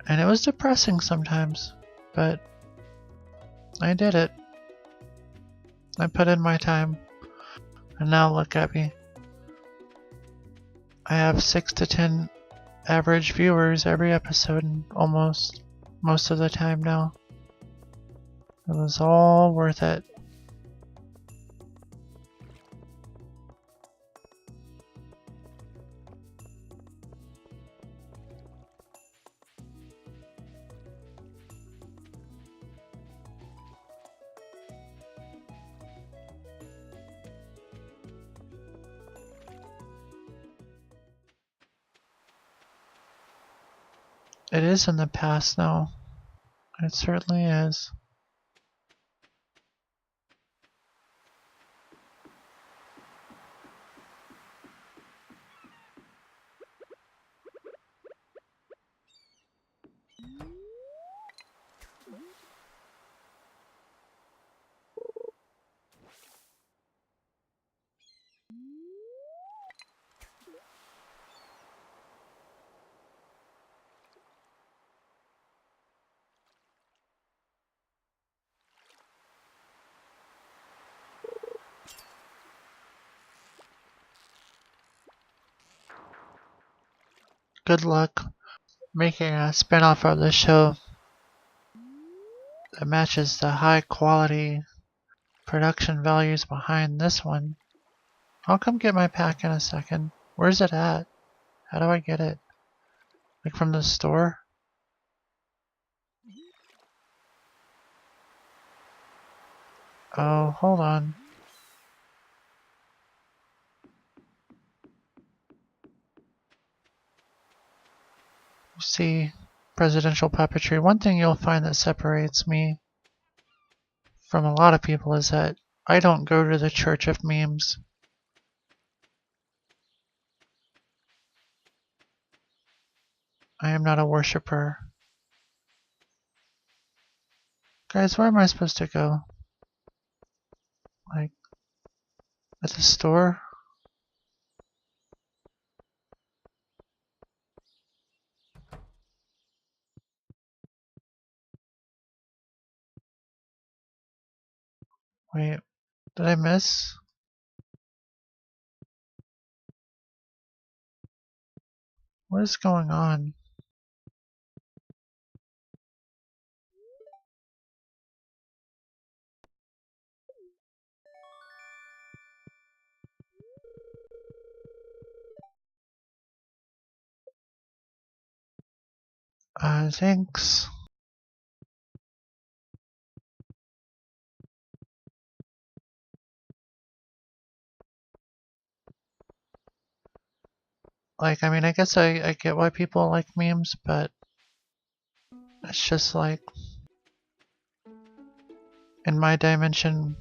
And it was depressing sometimes, but I did it. I put in my time. And now look at me. I have 6 to 10 average viewers every episode, and almost most of the time now. It was all worth it. It is in the past now. It certainly is. good luck making a spin-off of the show that matches the high quality production values behind this one. I'll come get my pack in a second. Where's it at? How do I get it? Like from the store? Oh, hold on. See, presidential puppetry. One thing you'll find that separates me from a lot of people is that I don't go to the church of memes. I am not a worshiper. Guys, where am I supposed to go? Like, at the store? Wait, did I miss? What is going on? Thanks. Like, I mean, I guess I get why people like memes, but it's just like, in my dimension,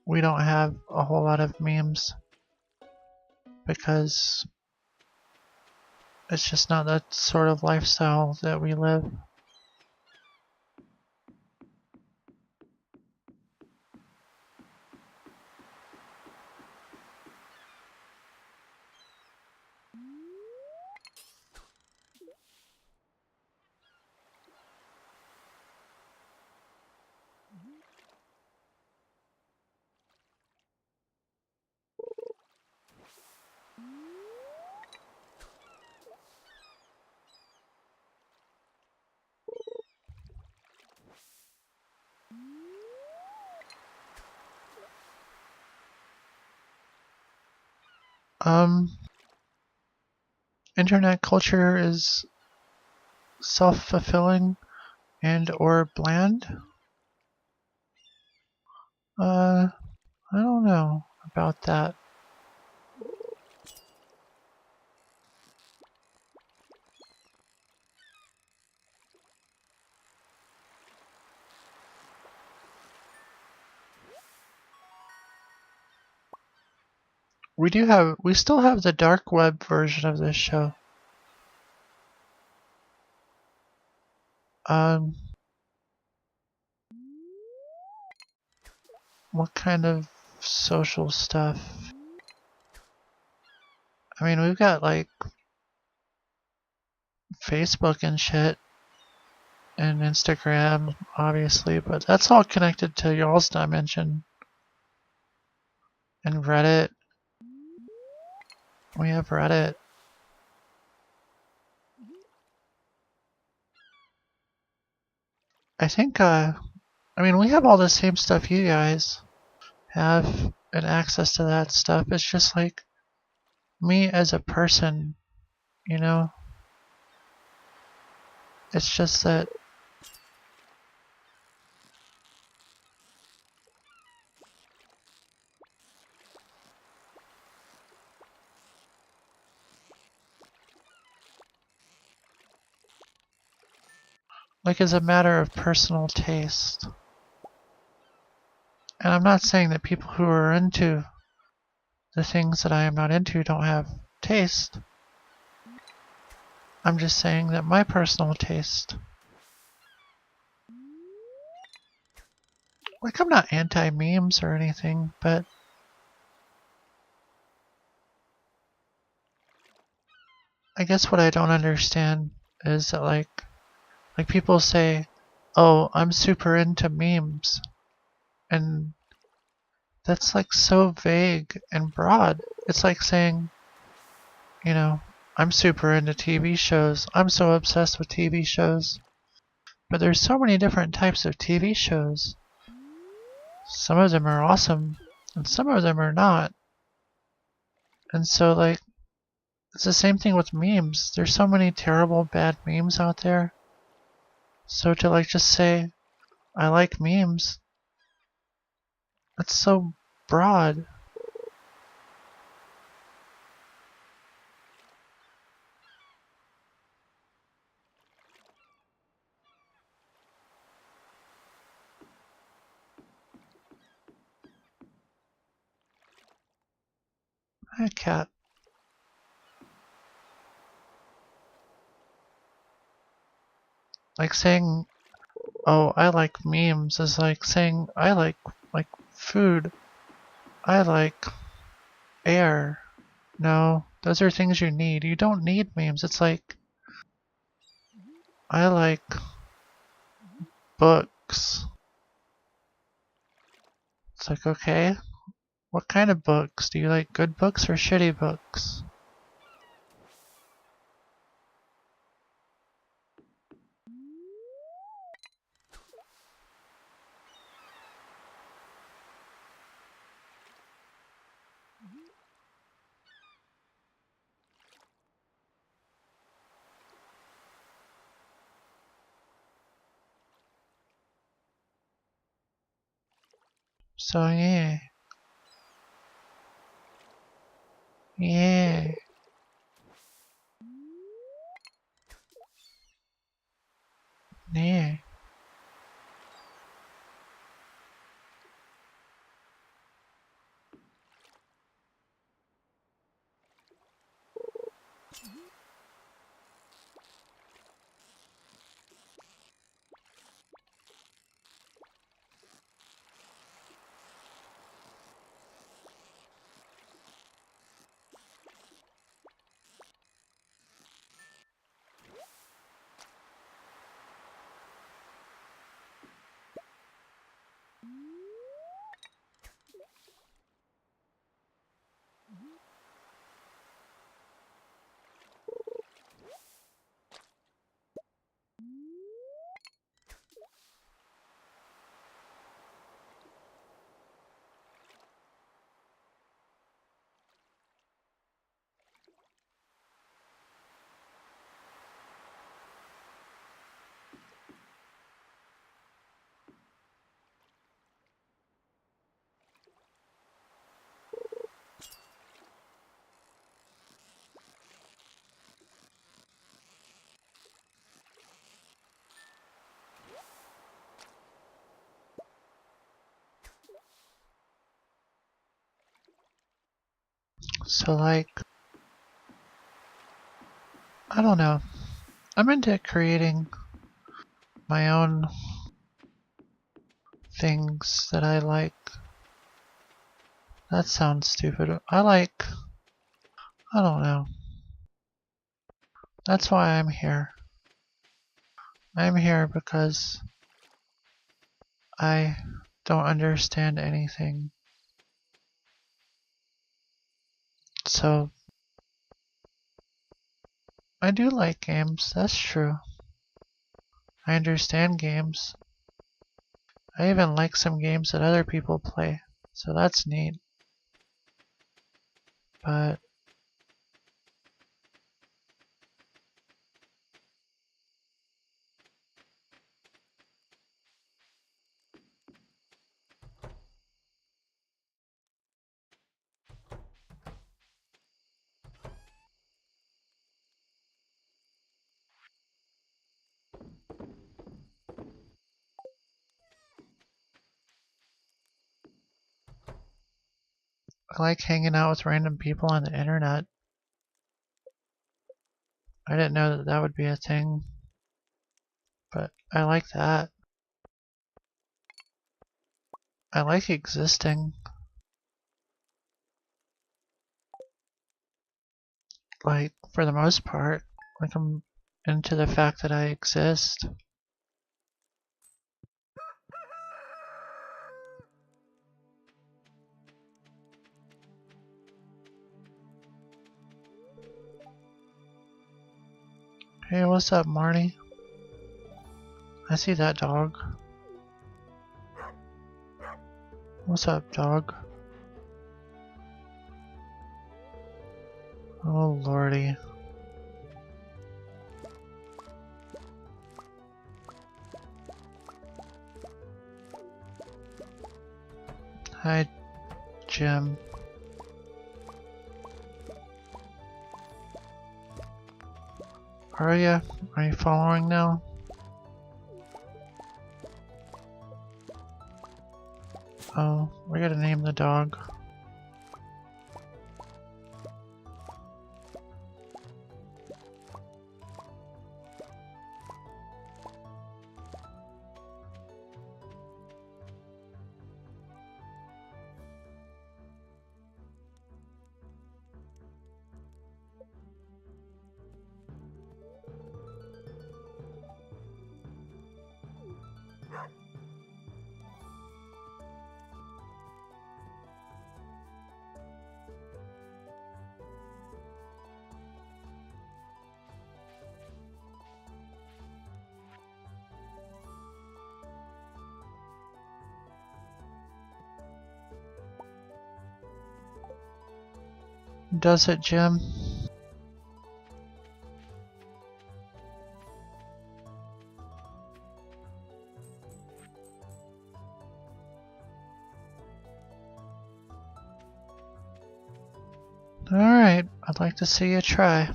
we don't have a whole lot of memes because it's just not that sort of lifestyle that we live. Internet culture is self-fulfilling and or bland. I don't know about that. We still have the dark web version of this show. What kind of social stuff? I mean, we've got like Facebook and shit, and Instagram, obviously, but that's all connected to y'all's dimension. And Reddit. We have Reddit. I think, I mean, we have all the same stuff you guys have and access to that stuff. It's just like me as a person, you know? It's just that like as a matter of personal taste. And I'm not saying that people who are into the things that I am not into don't have taste. I'm just saying that my personal taste. Like, I'm not anti-memes or anything, but I guess what I don't understand is that like people say, oh, I'm super into memes. And that's like so vague and broad. It's like saying, you know, I'm super into TV shows. I'm so obsessed with TV shows. But there's so many different types of TV shows. Some of them are awesome, and some of them are not. And so, like, it's the same thing with memes. There's so many terrible, bad memes out there. So to, like, just say, I like memes, that's so broad. Hi, cat. Like saying, oh, I like memes is like saying, I like food. I like air. No, those are things you need. You don't need memes. It's like, I like books. It's like, okay, what kind of books? Do you like good books or shitty books? So yeah. Yeah. Yeah. So like, I don't know. I'm into creating my own things that I like. That sounds stupid. I don't know. That's why I'm here. I'm here because I don't understand anything. So, I do like games, that's true. I understand games. I even like some games that other people play, so that's neat. But I like hanging out with random people on the internet. I didn't know that that would be a thing, but I like that. I like existing. Like, for the most part, like I'm into the fact that I exist. Hey, what's up, Marty? I see that dog. What's up, dog? Oh, lordy. Hi, Jim. Are you? Are you following now? Oh, we gotta name the dog. Does it, Jim? Alright, I'd like to see you try.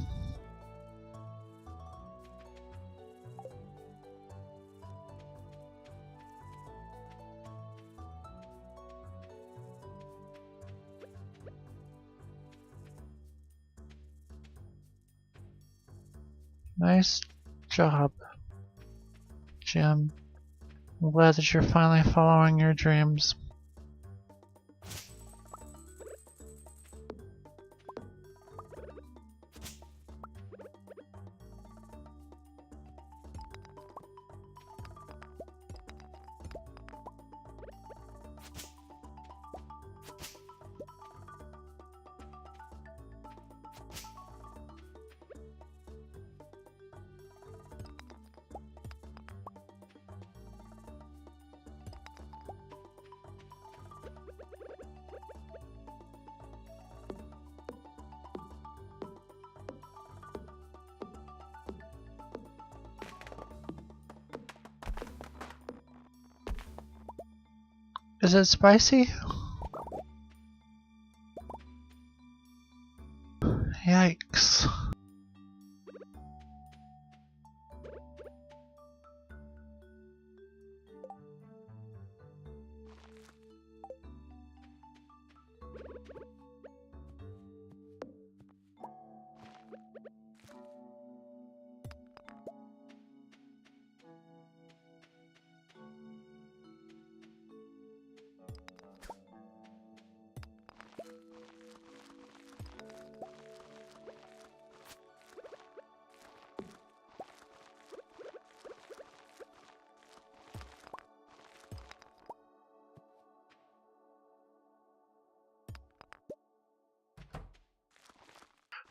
Nice job, Jim. I'm glad that you're finally following your dreams. Is it spicy? Yikes.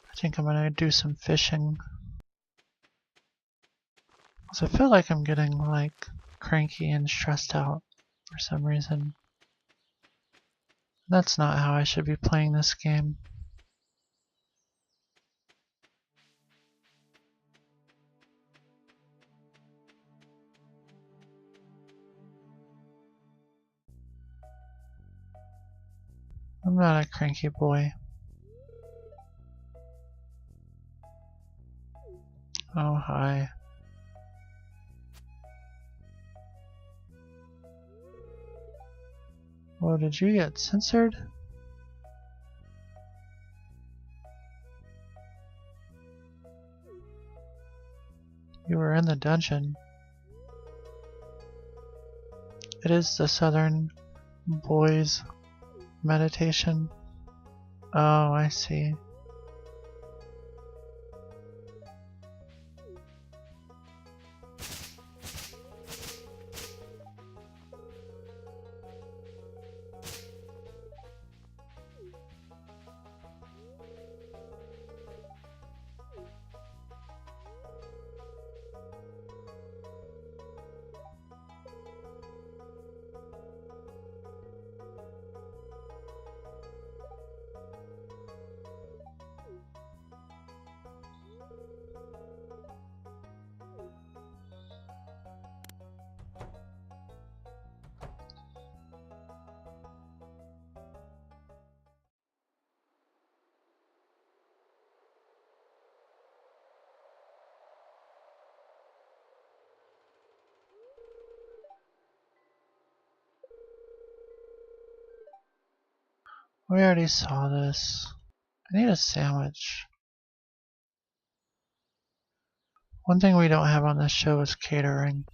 I think I'm gonna do some fishing. 'Cause I feel like I'm getting like cranky and stressed out for some reason. That's not how I should be playing this game. I'm not a cranky boy. Oh, hi. Whoa, did you get censored? You were in the dungeon. It is the Southern Boys meditation. Oh, I see. We already saw this. I need a sandwich. One thing we don't have on this show is catering.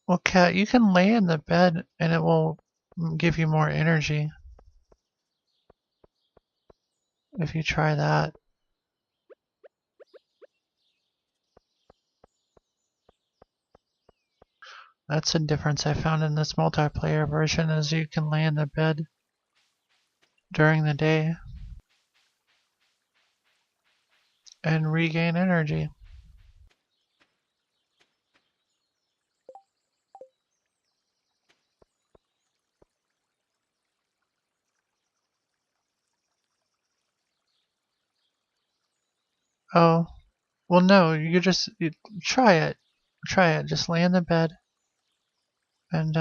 Well, Cat, you can lay in the bed and it will give you more energy. If you try that. That's a difference I found in this multiplayer version is you can lay in the bed during the day and regain energy. Oh, well no, you try it. Try it. Just lay in the bed and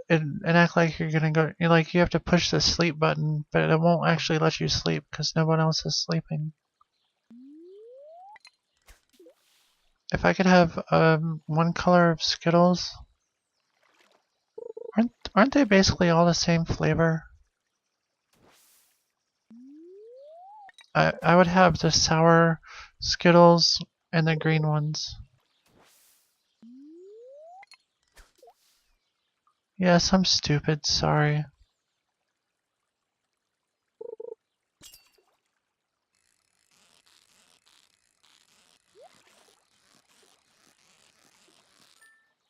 and act like you're gonna go. You have to push the sleep button, but it won't actually let you sleep because no one else is sleeping. If I could have one color of Skittles, aren't they basically all the same flavor? I would have the sour Skittles and the green ones. Yes, I'm stupid, sorry.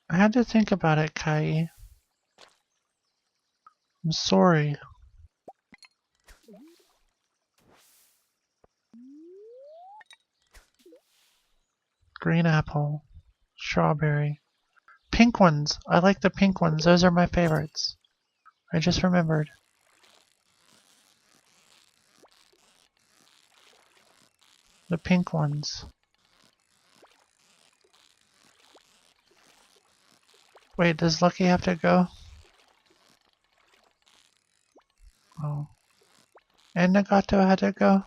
I had to think about it, Kai. I'm sorry. Green apple. Strawberry. Pink ones! I like the pink ones, those are my favorites. I just remembered. The pink ones. Wait, does Lucky have to go? Oh. And Nagato had to go?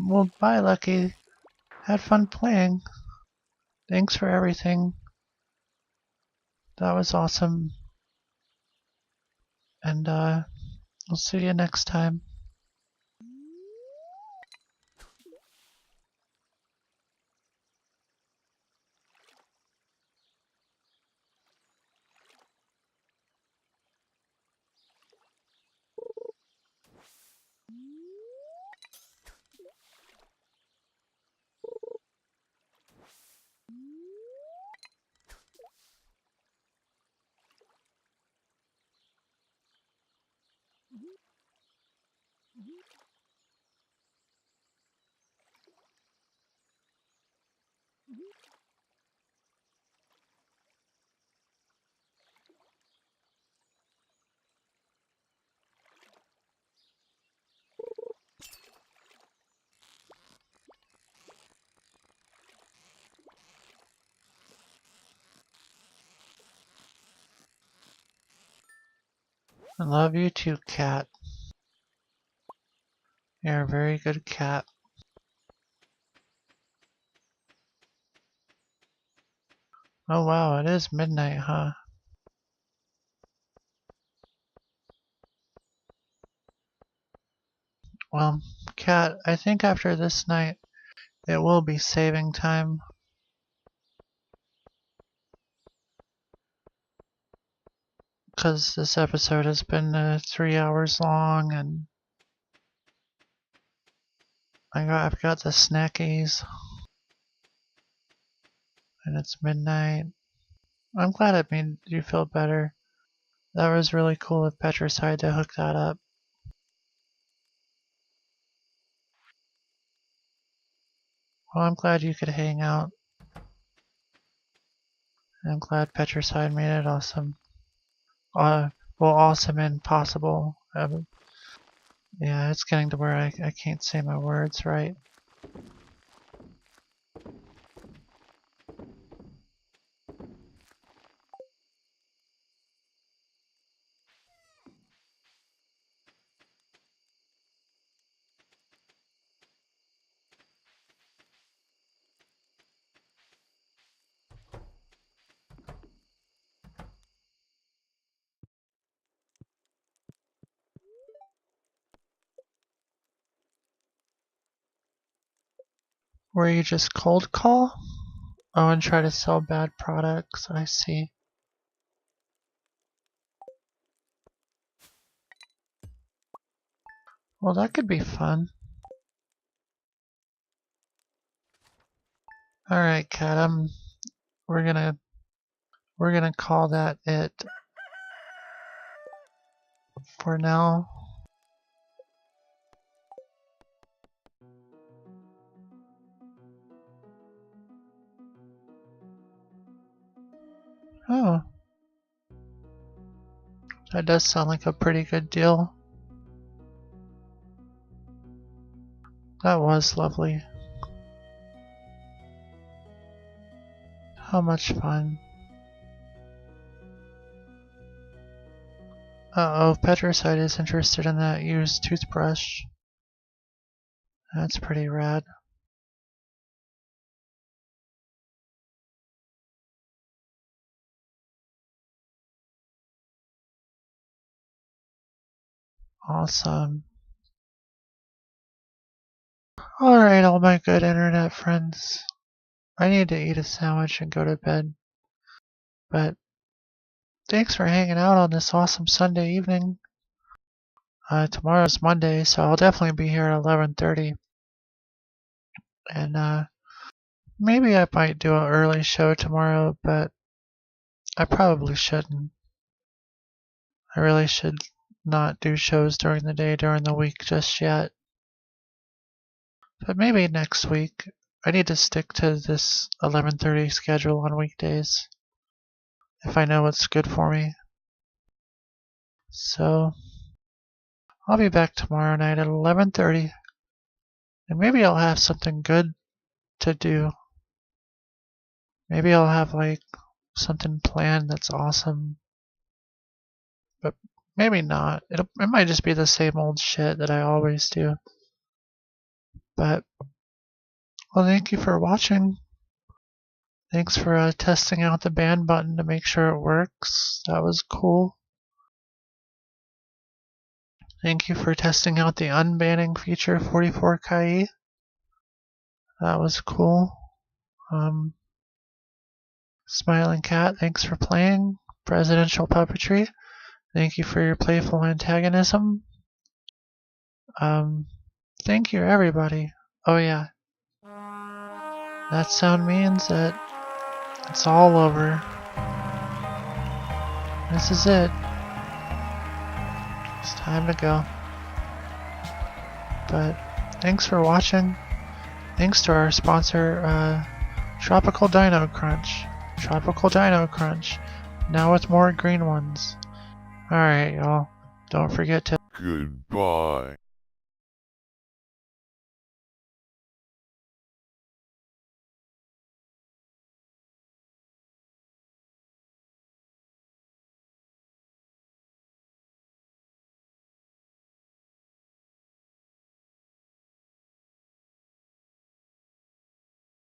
Well, bye, Lucky. Had fun playing. Thanks for everything. That was awesome. And, we'll see you next time. I love you too, cat. You're a very good cat. Oh wow, it is midnight, huh? Well, cat, I think after this night, it will be saving time. Because this episode has been 3 hours long and I've got the snackies. And it's midnight. I'm glad it made you feel better. That was really cool of Petricide to hook that up. Well, I'm glad you could hang out. I'm glad Petricide made it awesome. Well, awesome and possible. Yeah, it's getting to where I can't say my words right. Where you just cold call? Oh, and try to sell bad products. I see. Well, that could be fun. Alright, Cat, we're gonna call that it for now. Oh. That does sound like a pretty good deal. That was lovely. How much fun. Uh-oh, Petricide is interested in that used toothbrush. That's pretty rad. Awesome. Alright, all my good internet friends. I need to eat a sandwich and go to bed. But thanks for hanging out on this awesome Sunday evening. Tomorrow's Monday, so I'll definitely be here at 11:30. And maybe I might do an early show tomorrow, but I probably shouldn't. I really should not do shows during the day during the week just yet. But maybe next week. I need to stick to this 11:30 schedule on weekdays if I know what's good for me. So I'll be back tomorrow night at 11:30, and maybe I'll have something good to do. Maybe I'll have like something planned that's awesome, but maybe not. It might just be the same old shit that I always do. But well, thank you for watching. Thanks for testing out the ban button to make sure it works. That was cool. Thank you for testing out the unbanning feature 44Ki. That was cool. Smiling Cat, thanks for playing. Presidential Puppetry, thank you for your playful antagonism. Thank you everybody. Oh yeah. That sound means that it's all over. This is it. It's time to go. But thanks for watching. Thanks to our sponsor, Tropical Dino Crunch. Tropical Dino Crunch. Now with more green ones. Alright, y'all. Don't forget to... Goodbye.